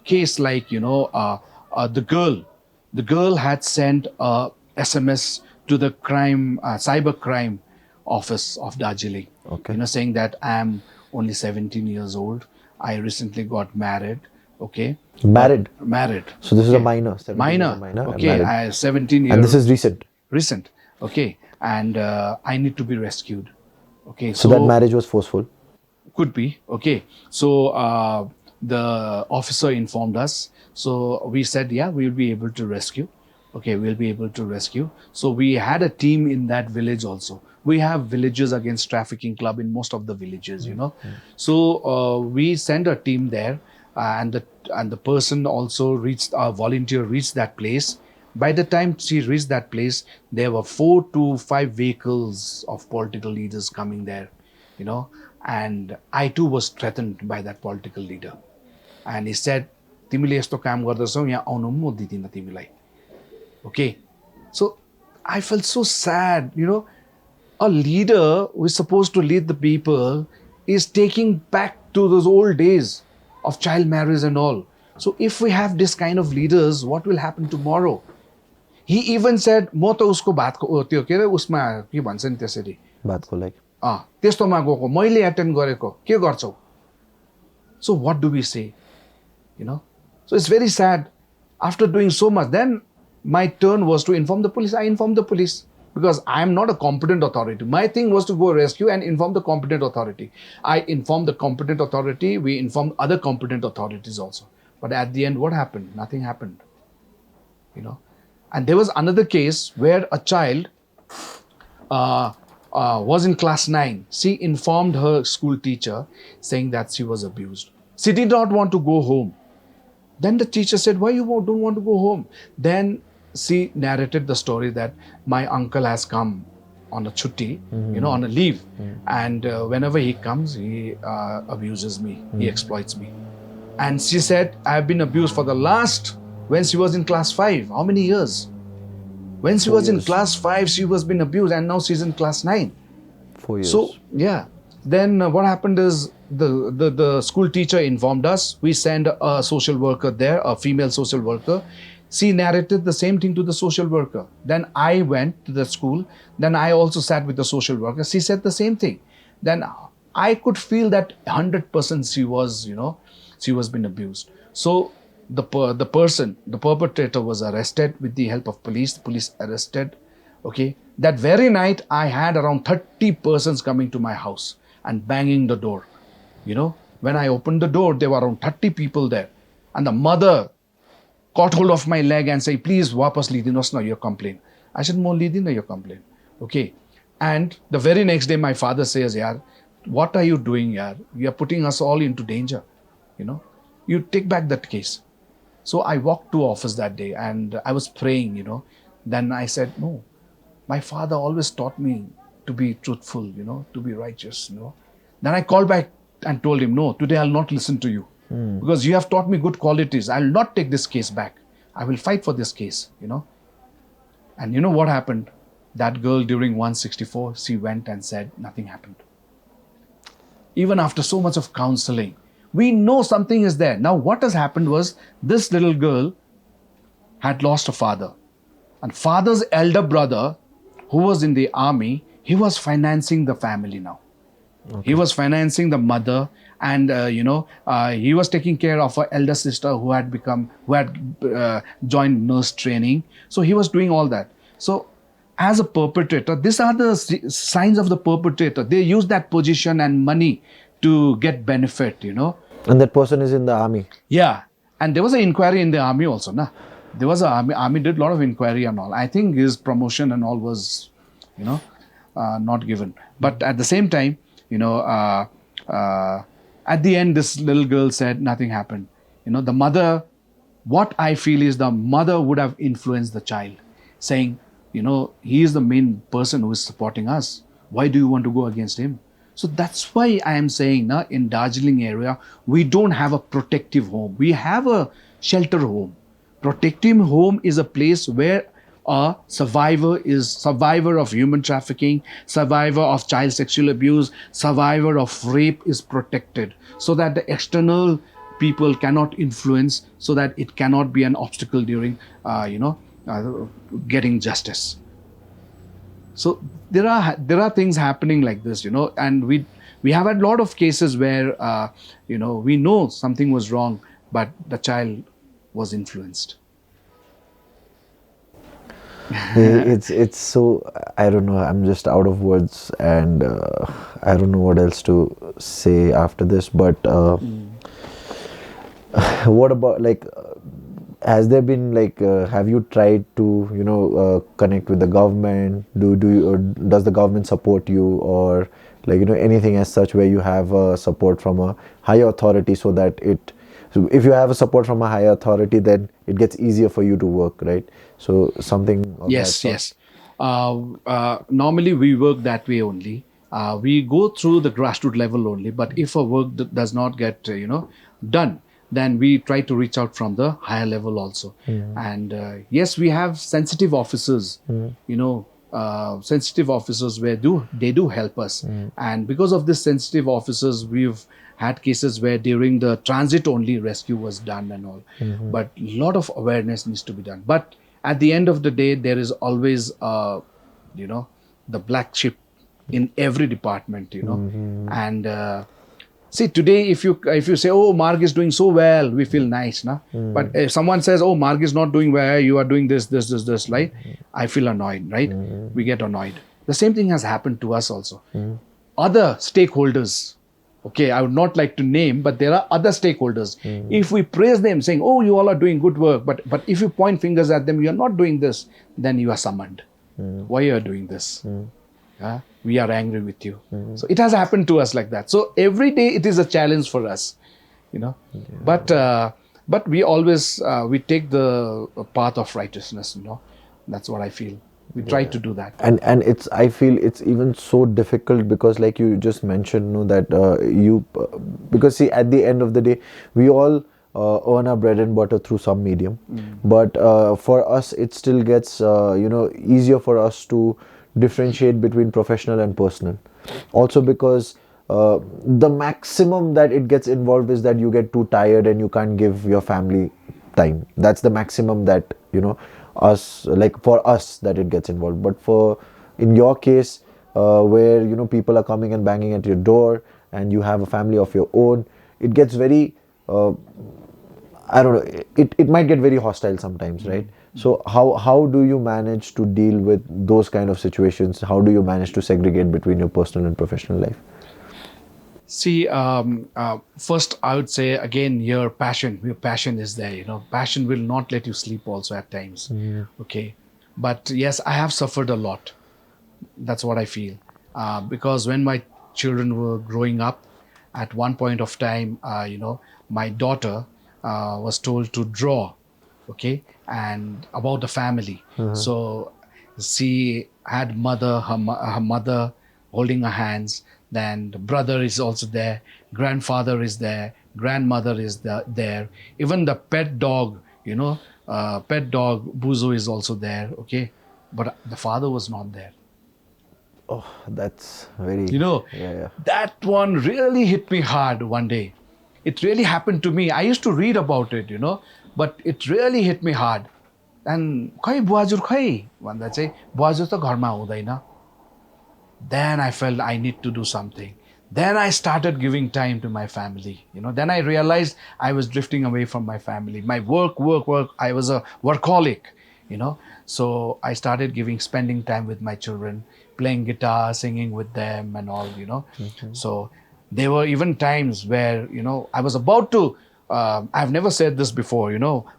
Speaker 2: case like, the girl had sent a SMS to the cyber crime office of Darjeeling,
Speaker 1: Okay.
Speaker 2: Saying that I'm only 17 years old. I recently got married. Okay.
Speaker 1: Married. So this is a
Speaker 2: Okay.
Speaker 1: minor. 17
Speaker 2: Minor.
Speaker 1: is a minor.
Speaker 2: Okay.
Speaker 1: Married.
Speaker 2: 17 years.
Speaker 1: And this is recent.
Speaker 2: Recent. Okay. And I need to be rescued. Okay.
Speaker 1: So that marriage was forceful.
Speaker 2: Could be. Okay. So the officer informed us. So we said, yeah, we'll be able to rescue. Okay, we'll be able to rescue. So we had a team in that village also. We have villages against trafficking club in most of the villages, So we sent a team there, and the person also reached, a volunteer reached that place. By the time she reached that place, there were 4 to 5 vehicles of political leaders coming there, and I too was threatened by that political leader. And he said, "Timile yesto काम गर्दछौ, यहाँ आउनु म दिदिन तिमीलाई." Okay. So I felt so sad, a leader who is supposed to lead the people is taking back to those old days of child marriage and all. So if we have this kind of leaders, what will happen tomorrow? He even said, "म त उसको भातको त्यो के अरे उसमा के भन्छ नि त्यसरी
Speaker 1: भातको लागि
Speaker 2: त्यस्तोमा गएको, मैले एटेन्ड गरेको, के गर्छौ?" So what do we say? So it's very sad. After doing so much, then my turn was to inform the police. I informed the police because I am not a competent authority. My thing was to go rescue and inform the competent authority. I informed the competent authority. We informed other competent authorities also. But at the end, what happened? Nothing happened. And there was another case where a child was in class 9. She informed her school teacher saying that she was abused. She did not want to go home. Then the teacher said, "Why you don't want to go home?" Then she narrated the story that my uncle has come on a chutti, on a leave. And whenever he comes, he abuses me. He exploits me. And she said, "I've been abused for the last," when she was in class 5. How many years? When she
Speaker 1: 4
Speaker 2: was in
Speaker 1: years.
Speaker 2: class 5, she was being abused, and now she's in class 9.
Speaker 1: 4 years.
Speaker 2: So, yeah. Then what happened is the school teacher informed us. We sent a social worker there, a female social worker. She narrated the same thing to the social worker. Then I went to the school. Then I also sat with the social worker. She said the same thing. Then I could feel that 100% she was being abused. So the person, the perpetrator was arrested with the help of police. The police arrested. Okay, that very night I had around 30 persons coming to my house and banging the door. You know, when I opened the door, there were around 30 people there, and the mother caught hold of my leg and say, please wapas li dinos na your complaint. I said, mo li din na your complaint. Okay. And the very next day, my father says, yaar, what are you doing, yaar? You are putting us all into danger. You know, you take back that case. So I walked to office that day and I was praying, you know. Then I said, no, my father always taught me to be truthful, you know, to be righteous, you know. Then I called back and told him, no, today I'll not listen to you because you have taught me good qualities. I'll not take this case back. I will fight for this case, you know. And you know what happened? That girl during 164, she went and said nothing happened. Even after so much of counseling, we know something is there. Now what has happened was this little girl had lost a father. And father's elder brother, who was in the army, he was financing the family now. Okay. He was financing the mother, and he was taking care of her elder sister who had joined nurse training. So he was doing all that. So as a perpetrator, these are the signs of the perpetrator. They use that position and money to get benefit, you know.
Speaker 1: And that person is in the army.
Speaker 2: Yeah. And there was an inquiry in the army also, na. There was an army did a lot of inquiry and all. I think his promotion and all was, you know, not given. But at the same time, you know, at the end, this little girl said nothing happened. You know, the mother, what I feel is the mother would have influenced the child, saying, you know, he is the main person who is supporting us. Why do you want to go against him? So that's why I am saying, in Darjeeling area, we don't have a protective home. We have a shelter home. Protective home is a place where a survivor of human trafficking, survivor of child sexual abuse, survivor of rape is protected, so that the external people cannot influence, so that it cannot be an obstacle during, getting justice. So there are things happening like this, you know, and we have had a lot of cases where, we know something was wrong, but the child was influenced.
Speaker 1: It's so, I don't know, I'm just out of words, and I don't know what else to say after this, but what about, like, has there been, like, have you tried to, connect with the government? Does the government support you, or, like, anything as such where you have support from a higher authority, so that so if you have a support from a higher authority, then it gets easier for you to work, right? So something of
Speaker 2: Yes,
Speaker 1: that
Speaker 2: yes. Normally we work that way only. We go through the grassroots level only, but if a work does not get, done, then we try to reach out from the higher level also. And yes, we have sensitive officers, sensitive officers where they do help us. And because of this sensitive officers, we've had cases where during the transit only rescue was done and all. But a lot of awareness needs to be done. But at the end of the day, there is always, the black sheep in every department, And see, today, if you say, oh, MARG is doing so well, we feel nice, na? But if someone says, oh, MARG is not doing well, you are doing this, right? I feel annoyed, right? We get annoyed. The same thing has happened to us also. Other stakeholders, okay, I would not like to name, but there are other stakeholders. If we praise them, saying, oh, you all are doing good work, but if you point fingers at them, you are not doing this, then you are summoned. Why you are doing this? We are angry with you. So it has happened to us like that. So every day it is a challenge for us, But we always we take the path of righteousness. That's what I feel. We try to do that.
Speaker 1: And I feel it's even so difficult because, like you just mentioned, that because see, at the end of the day, we all earn our bread and butter through some medium, but for us it still gets easier for us to differentiate between professional and personal. Also because the maximum that it gets involved is that you get too tired and you can't give your family time. That's the maximum that for us that it gets involved. But in your case, where people are coming and banging at your door and you have a family of your own, it gets very I don't know, it might get very hostile sometimes, right? So how do you manage to deal with those kind of situations? How do you manage to segregate between your personal and professional life?
Speaker 2: See, first I would say again, your passion is there. You know, passion will not let you sleep also at times. Okay, but yes, I have suffered a lot. That's what I feel. Because when my children were growing up, at one point of time, my daughter was told to draw, okay, and about the family. So she had her mother holding her hands. Then the brother is also there, grandfather is there, grandmother is there. Even the pet dog, pet dog Buzo is also there, okay. But the father was not there.
Speaker 1: Oh, that's very,
Speaker 2: You know,
Speaker 1: yeah.
Speaker 2: that one really hit me hard one day. It really happened to me. I used to read about it, but it really hit me hard. And खै बुवाजुर खै भन्दा चाहिँ बुवाजुर त घरमा हुँदैन. Then I felt I need to do something. Then I started giving time to my family. Then I realized I was drifting away from my family. My work. I was a workaholic. So I started spending time with my children, playing guitar, singing with them and all. So there were even times where, I was about to, I've never said this before,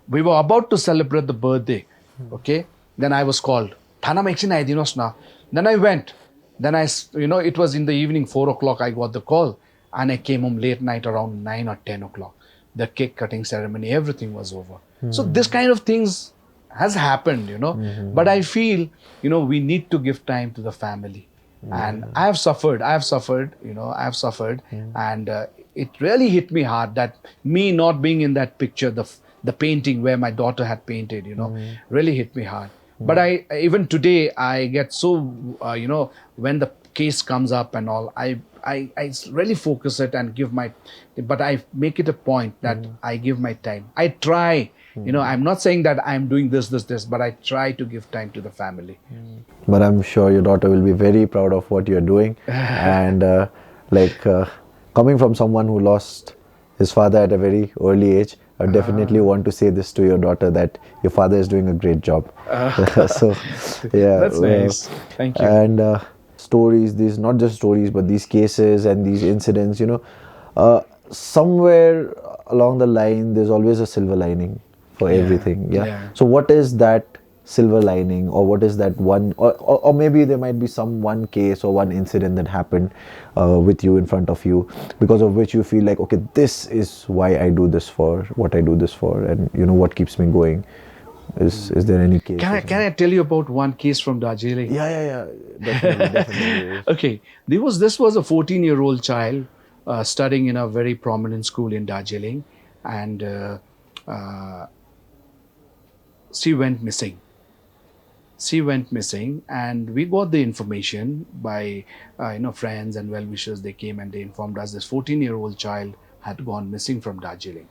Speaker 2: we were about to celebrate the birthday. Okay. Then I was called. Thana ma ekchin aइदिनुस् न. Then I went. Then it was in the evening, 4 o'clock, I got the call. And I came home late night around 9 or 10 o'clock. The cake cutting ceremony, everything was over. So this kind of things has happened, But I feel, we need to give time to the family. And I have suffered. And it really hit me hard that me not being in that picture, the painting where my daughter had painted, really hit me hard. But even today, I get so, when the case comes up and all, I really focus it and but I make it a point that I give my time. I try, I'm not saying that I'm doing this, but I try to give time to the family.
Speaker 1: But I'm sure your daughter will be very proud of what you're doing. And coming from someone who lost his father at a very early age, I definitely want to say this to your daughter, that your father is doing a great job. So, yeah.
Speaker 2: That's nice. Thank you.
Speaker 1: And stories, these not just stories, but these cases and these incidents, somewhere along the line, there's always a silver lining for everything. Yeah. So what is that silver lining, or what is that one, or maybe there might be some one case or one incident that happened with you, in front of you, because of which you feel like, okay, this is why I do this for, what I do this for, and what keeps me going. Is there any case?
Speaker 2: Can I tell you about one case from Darjeeling?
Speaker 1: Yeah. Definitely.
Speaker 2: Okay. This was a 14-year-old child studying in a very prominent school in Darjeeling, and she went missing. And we got the information by friends and well-wishers. They came and they informed us this 14-year-old child had gone missing from Darjeeling.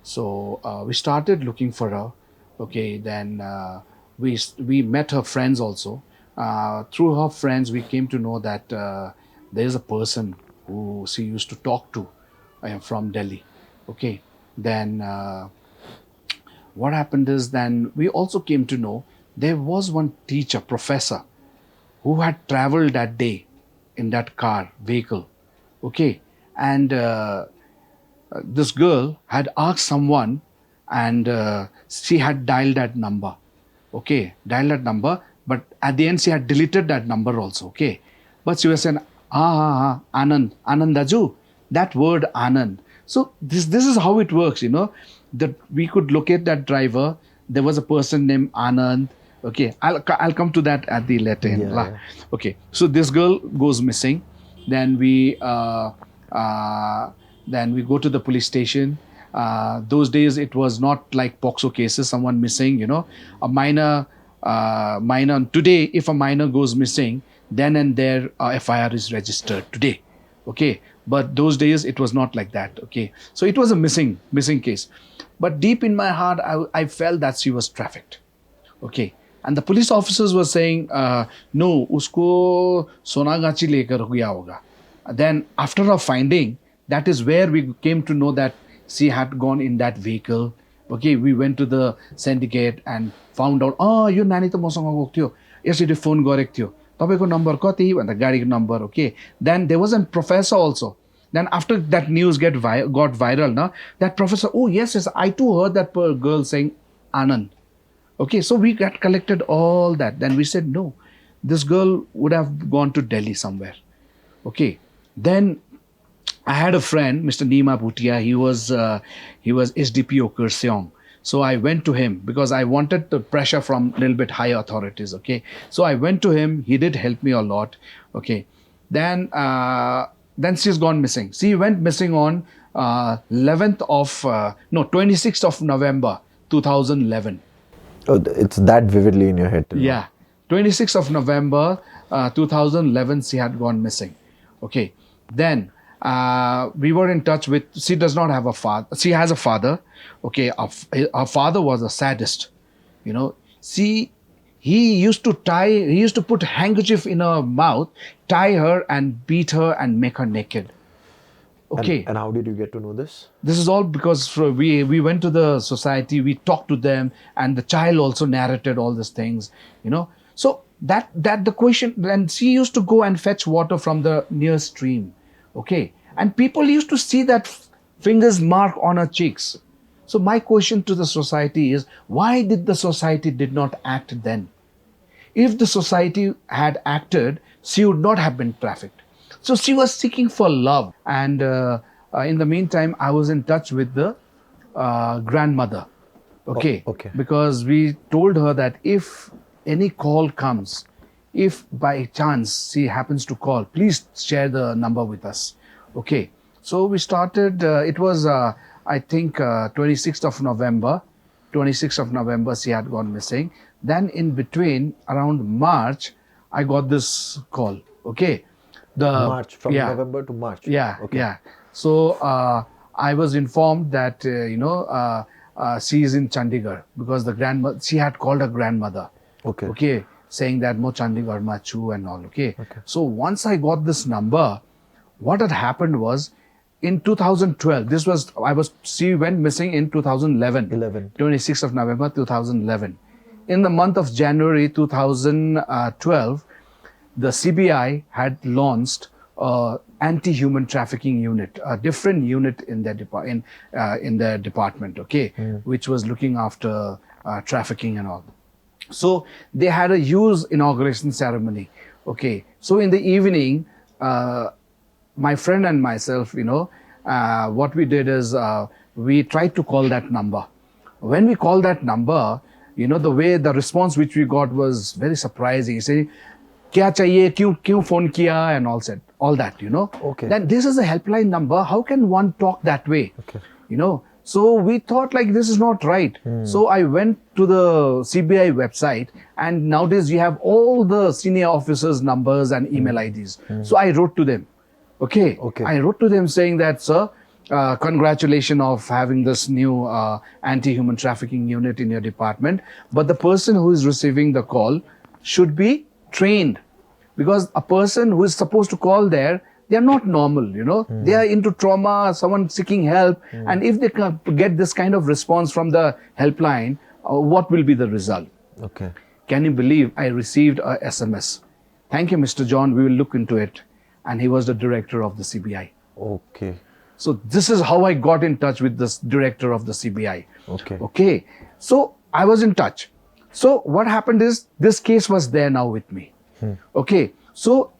Speaker 2: So we started looking for her. Okay, then we met her friends also. Through her friends, we came to know that there is a person who she used to talk to from Delhi. Okay, then what happened is, then we also came to know there was one teacher, professor, who had traveled that day in that vehicle. Okay, and this girl had asked someone, and she had dialed that number. Okay, but at the end she had deleted that number also. Okay, but she was saying, Anand Daju, that word Anand. So this is how it works, that we could locate that driver. There was a person named Anand. Okay, I'll come to that at the later end.
Speaker 1: Yeah.
Speaker 2: Okay, so this girl goes missing. Then we go to the police station. Those days it was not like POXO cases, someone missing, a minor. Today, if a minor goes missing, then and there FIR is registered today. Okay, but those days it was not like that. Okay, so it was a missing case. But deep in my heart, I felt that she was trafficked. Okay, and the police officers were saying, no, usko Sonagachi lekar gaya hoga. Then after a finding, that is where we came to know that she had gone in that vehicle Okay, we went to the syndicate and found out, यो नानी त मसँग गएको थियो, यसरी phone गरेको थियो, तपाईँको number कति भन्दा गाडीको number. Okay, then there was a professor also. Then after that news got viral, na, that professor, oh yes, I too heard that girl saying Anand. Okay, so we got collected all that. Then we said, no, this girl would have gone to Delhi somewhere. Okay, then I had a friend, Mr. Nima Bhutia. He was SDPO Kurseong. So I went to him because I wanted the pressure from a little bit higher authorities. Okay, so I went to him. He did help me a lot. Okay, then she's gone missing. She went missing on 26th of November 2011.
Speaker 1: Oh, it's that vividly in your head.
Speaker 2: Yeah, 26th of November 2011. She had gone missing. Okay, then. We were in touch with, she does not have a father. She has a father. Okay, her father was a sadist. You know, he used to put handkerchief in her mouth, tie her and beat her and make her naked. Okay.
Speaker 1: And how did you get to know this?
Speaker 2: This is all because we went to the society, we talked to them, and the child also narrated all these things, you know. So that the question, and she used to go and fetch water from the near stream. Okay, and people used to see that fingers mark on her cheeks. So my question to the society is, why did the society did not act then? If the society had acted, she would not have been trafficked. So she was seeking for love. And in the meantime, I was in touch with the grandmother. Okay,
Speaker 1: okay.
Speaker 2: Because we told her that if any call comes, if by chance she happens to call, please share the number with us. Okay. So we started, it was, I think, 26th of November. 26th of November, she had gone missing. Then in between, around March, I got this call. Okay.
Speaker 1: March, from November to March.
Speaker 2: Yeah, okay. Yeah. So I was informed that, she is in Chandigarh because the grandmother, she had called her grandmother.
Speaker 1: Okay.
Speaker 2: Okay. Saying that mo Chandigarh ma chu and all. Okay. So once I got this number, what had happened was in 2012, she went missing in 2011. 26th of November 2011. In the month of January 2012, the CBI had launched anti-human trafficking unit, a different unit in their department, okay, which was looking after trafficking and all. So they had a huge inauguration ceremony. Okay. So in the evening, my friend and myself, what we did is we tried to call that number. When we called that number, the way the response which we got was very surprising. He said, "Kya chahiye? Kyun phone kiya?" and all that.
Speaker 1: Okay.
Speaker 2: Then this is a helpline number. How can one talk that way?
Speaker 1: Okay.
Speaker 2: So we thought like this is not right. So I went to the CBI website, and nowadays you have all the senior officers' numbers and email IDs. So I wrote to them. Okay. I wrote to them saying that, sir, congratulations of having this new anti-human trafficking unit in your department. But the person who is receiving the call should be trained, because a person who is supposed to call there, they are not normal, They are into trauma, someone seeking help. And if they get this kind of response from the helpline, what will be the result?
Speaker 1: Okay.
Speaker 2: Can you believe I received a SMS? "Thank you, Mr. John. We will look into it." And he was the director of the CBI.
Speaker 1: Okay.
Speaker 2: So this is how I got in touch with this director of the CBI. Okay. So I was in touch. So what happened is this case was there now with me. Okay. So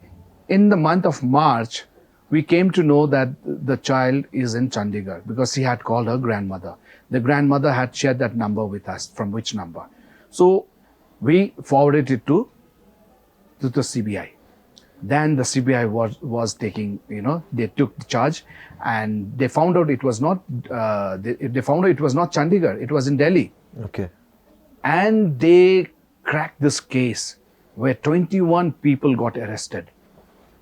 Speaker 2: in the month of March, we came to know that the child is in Chandigarh because she had called her grandmother. The grandmother had shared that number with us. From which number? So we forwarded it to the CBI. Then the CBI was taking, they took the charge, and they found out it was not, they found out it was not Chandigarh, it was in Delhi.
Speaker 1: Okay.
Speaker 2: And they cracked this case where 21 people got arrested.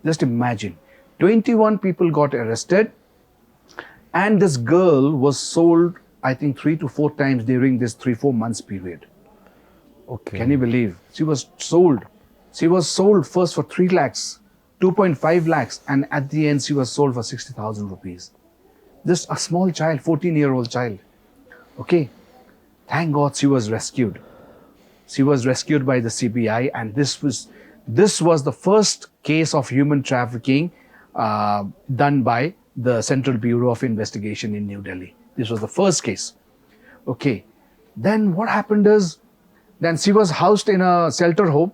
Speaker 2: Just imagine, 21 people got arrested, and this girl was sold, I think 3 to 4 times during this 3-4 months period.
Speaker 1: Okay.
Speaker 2: Can you believe? She was sold. She was sold first for 3 lakhs, 2.5 lakhs, and at the end she was sold for 60,000 rupees. Just a small child, 14-year-old child. Okay. Thank God she was rescued. She was rescued by the CBI, and this was the first case of human trafficking done by the Central Bureau of Investigation in New Delhi. This was the first case. Okay. Then what happened is, then she was housed in a shelter home.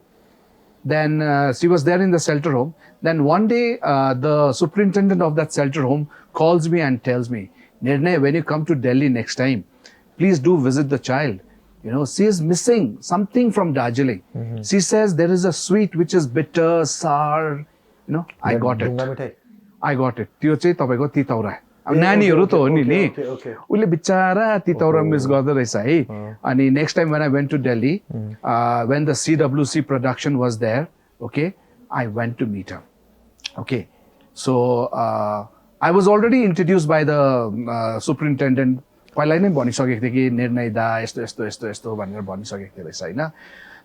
Speaker 2: Then she was there in the shelter home. Then one day, the superintendent of that shelter home calls me and tells me, Nirnay, when you come to Delhi next time, please do visit the child. You know, she is missing something from Darjeeling. She says there is a sweet which is bitter, sour. You know, I got it. I got it. त्यो चाहिँ तपाईको तितौरा. अब नानीहरु त हो नि नि. उले बिचारा तितौरा मिस गर्दै रहेछ है. अनि next time when I went to Delhi, when the CWC production was there, okay, I went to meet her. Okay. So I was already introduced by the superintendent. पहिला नै भनिसकेको थिए कि निर्णय दा यस्तो यस्तो यस्तो यस्तो भनेर भनिसकेको थिए रहेछ हैन.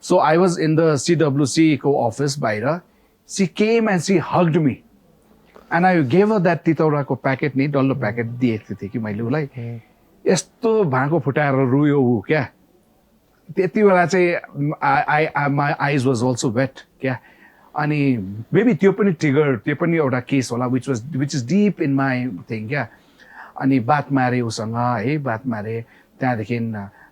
Speaker 2: So I was in the CWC को office बाहिर. She came and she hugged me. And I gave her that तितौराको प्याकेट नि डल्लो प्याकेट दिएको थिएँ कि मैले उलाई. यस्तो भाँको फुटाएर रुयो उ क्या. त्यति बेला चाहिँ my eyes was also wet क्या. अनि maybe त्यो पनि trigger, त्यो पनि एउटा केस होला which is deep in my thing क्या. अनि बात मारे उसँग है, बात मारे. त्यहाँदेखि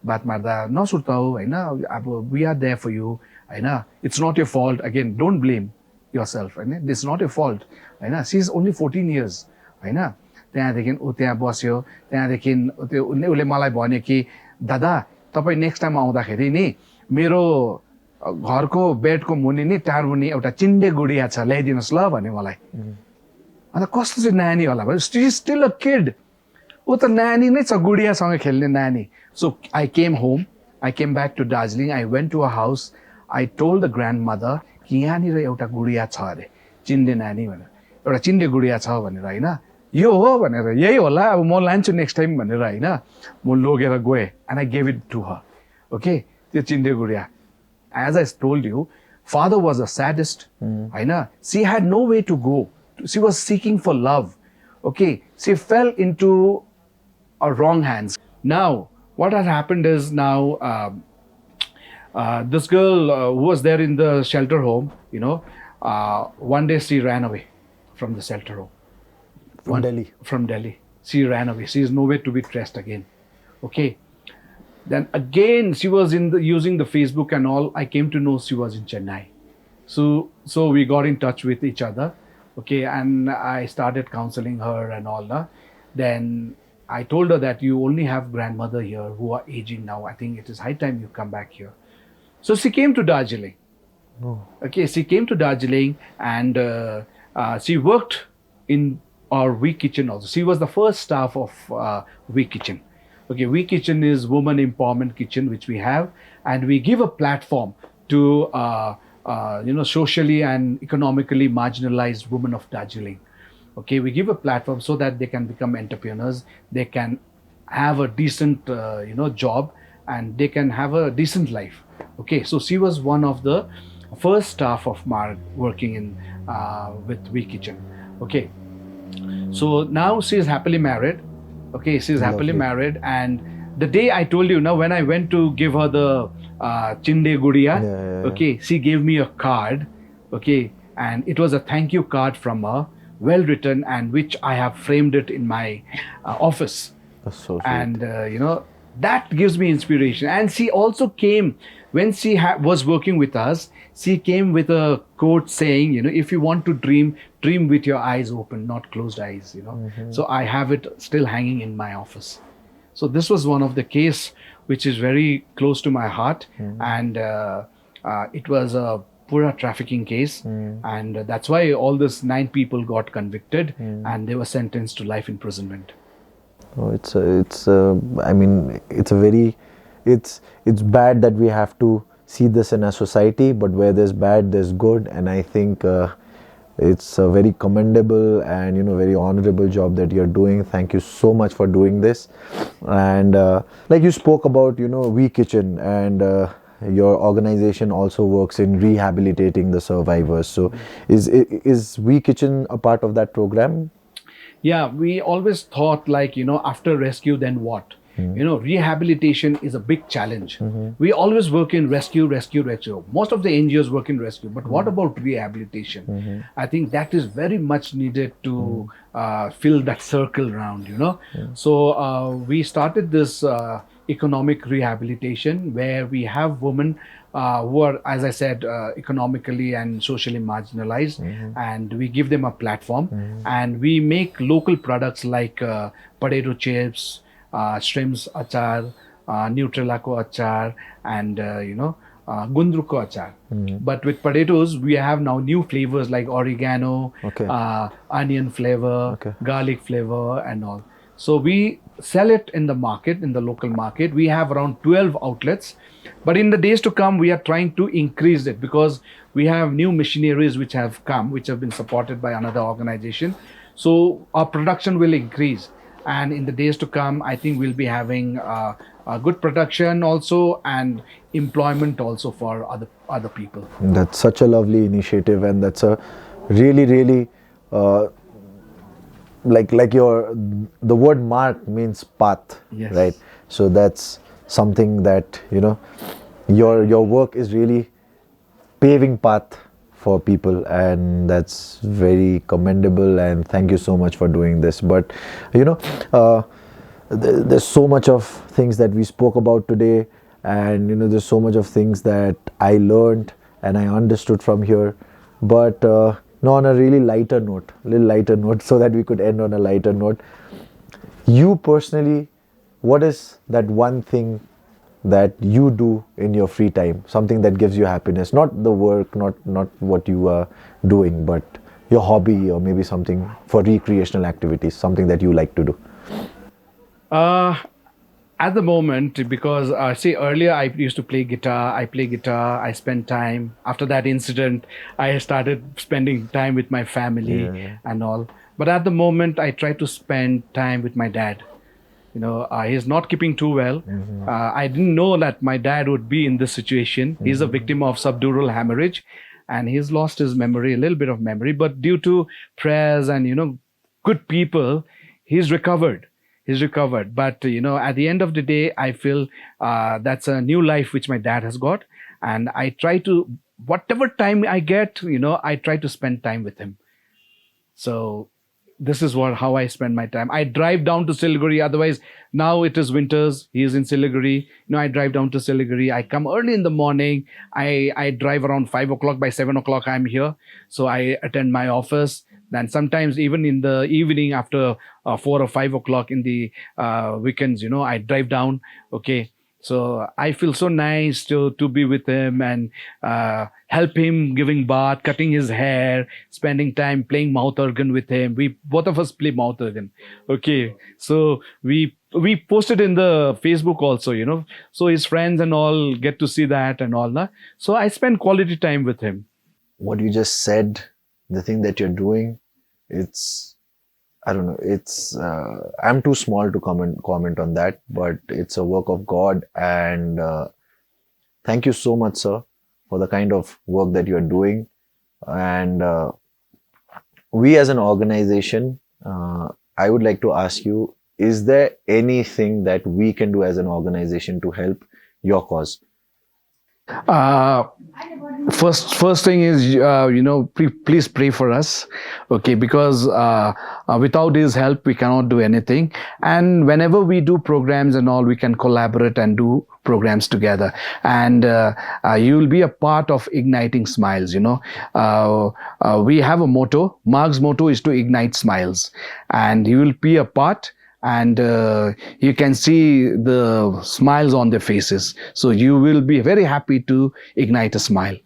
Speaker 2: बात मार्दा नसुर्ताऊ हैन, अब we are there for you Hahn. It's not your fault. Again, don't blame yourself Hahn. This is not your fault Hahn. She is only 14 years हैन. त्यहाँदेखि उ त्यहाँ बस्यो. त्यहाँदेखि उसले मलाई भन्यो कि दादा तपाई नेक्स्ट टाइम आउँदाखेरि नि मेरो घरको बेडको मुनि नि टारमुनि एउटा चिन्डे गुडिया छ, ल्याइदिनुस् ल भन्यो मलाई. अन्त कस्तो चाहिँ नानी होला भने she is still a kid. उ त नानी नै छ, गुडियासँग खेल्ने नानी. So I came home. I came back to Darjeeling. I went to a house. I told the grandmother कि यहाँनिर एउटा गुडिया छ अरे, चिन्डे नानी भनेर, एउटा चिन्डे गुडिया छ भनेर हैन. यो हो भनेर, यही होला, अब म लान्छु नेक्स्ट टाइम भनेर हैन. म लगेर गए and I gave it to her. Okay, त्यो चिन्डे Gudiya. As I told you, father was a sadist Hahn. She had no way to go. She was seeking for love. Okay, she fell into wrong hands. Now, what had happened is now this girl who was there in the shelter home, you know, one day she ran away from the shelter home.
Speaker 1: From Delhi?
Speaker 2: From Delhi. She ran away. She is nowhere to be traced again. Okay. Then again, she was using the Facebook and all. I came to know she was in Chennai. So we got in touch with each other. Okay, and I started counseling her and all. Then I told her that you only have grandmother here who are aging now. I think it is high time you come back here. So she came to Darjeeling.
Speaker 1: Oh.
Speaker 2: Okay, she came to Darjeeling and she worked in our We Kitchen also. She was the first staff of We Kitchen. Okay, We Kitchen is woman empowerment kitchen which we have, and we give a platform to socially and economically marginalized women of Darjeeling. Okay, we give a platform so that they can become entrepreneurs, they can have a decent job, and they can have a decent life. Okay, so she was one of the first staff of MARG working in with We Kitchen. Okay, so now she is happily married. Okay, she is happily married, and the day I told you, now when I went to give her the Chinde Gudiya, okay, she gave me a card, okay, and it was a thank you card from her, well written, and which I have framed it in my office.
Speaker 1: That's so sweet.
Speaker 2: And that gives me inspiration. And she also came, when she was working with us, she came with a quote saying, if you want to dream, dream with your eyes open, not closed eyes, So I have it still hanging in my office. So this was one of the case which is very close to my heart. And it was a Pura trafficking case. And that's why all these 9 people got convicted and they were sentenced to life imprisonment.
Speaker 1: Oh, it's bad that we have to see this in a society, but where there's bad, there's good, and I think it's a very commendable and very honorable job that you're doing. Thank you so much for doing this. And like you spoke about, We Kitchen, and your organization also works in rehabilitating the survivors. So is We Kitchen a part of that program?
Speaker 2: Yeah, we always thought like, after rescue, then what? Rehabilitation is a big challenge. We always work in rescue. Most of the NGOs work in rescue, but what about rehabilitation? I think that is very much needed to fill that circle round. So we started this economic rehabilitation where we have women who are, as I said, economically and socially marginalized, and we give them a platform, and we make local products like potato chips, shrimps achar, Nutrela ko achar, and gundruk ko achar. But with potatoes, we have now new flavors like oregano, onion flavor, garlic flavor, and all. So we sell it in the market, in the local market. We have around 12 outlets. But in the days to come, we are trying to increase it because we have new machineries which have come, which have been supported by another organization. So our production will increase. And in the days to come, I think we'll be having a good production also and employment also for other people.
Speaker 1: That's such a lovely initiative, and that's a really like the word mark means path,
Speaker 2: Yes.
Speaker 1: right? So that's something that your work is really paving path for people, and that's very commendable, and thank you so much for doing this. But there's so much of things that we spoke about today, and there's so much of things that I learned and I understood from here. But no, on a really lighter note, so that we could end on a lighter note. You personally, what is that one thing that you do in your free time, something that gives you happiness? Not the work, not what you are doing, but your hobby, or maybe something for recreational activities, something that you like to do.
Speaker 2: At the moment, because earlier I used to play guitar. I spent time. After that incident, I started spending time with my family and all. But at the moment, I try to spend time with my dad. He's not keeping too well. I didn't know that my dad would be in this situation. He's a victim of subdural hemorrhage, and he's lost his memory, a little bit of memory. But due to prayers and good people, he's recovered. But at the end of the day, I feel that's a new life which my dad has got, and I try to, whatever time I get, I try to spend time with him. So this is how I spend my time. I drive down to Siliguri. Otherwise, now it is winters. He is in Siliguri. I drive down to Siliguri. I come early in the morning. I drive around 5 o'clock. By 7 o'clock, I'm here. So I attend my office. Then sometimes even in the evening after 4 or 5 o'clock in the weekends, I drive down. Okay. So I feel so nice to be with him and help him giving bath, cutting his hair, spending time playing mouth organ with him. We both of us play mouth organ. Okay. So we posted in the Facebook also, so his friends and all get to see that and all that. So I spend quality time with him.
Speaker 1: What you just said, the thing that you're doing, I don't know, it's I'm too small to comment on that, but it's a work of God. And thank you so much, sir, for the kind of work that you're doing. And we as an organization, I would like to ask you, is there anything that we can do as an organization to help your cause?
Speaker 2: First thing is, please pray for us, okay? Because without his help, we cannot do anything. And whenever we do programs and all, we can collaborate and do programs together. And you will be a part of igniting smiles. We have a motto. MARG's motto is to ignite smiles, and you will be a part. And you can see the smiles on their faces. So you will be very happy to ignite a smile.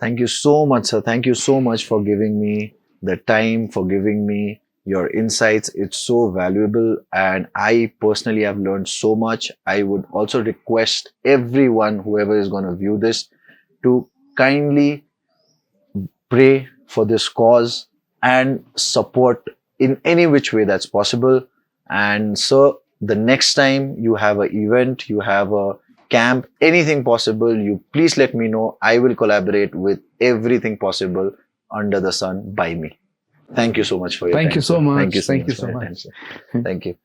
Speaker 1: Thank you so much, sir. Thank you so much for giving me the time, for giving me your insights. It's so valuable, and I personally have learned so much. I would also request everyone, whoever is going to view this, to kindly pray for this cause and support in any which way that's possible. And so the next time you have an event, you have a camp, anything possible, you please let me know. I will collaborate with everything possible under the sun by me. Thank you so much for your time.
Speaker 2: Thank you so much.
Speaker 1: Thank you so
Speaker 2: Thank
Speaker 1: much
Speaker 2: you so
Speaker 1: for your
Speaker 2: much.
Speaker 1: time, sir. Thank you.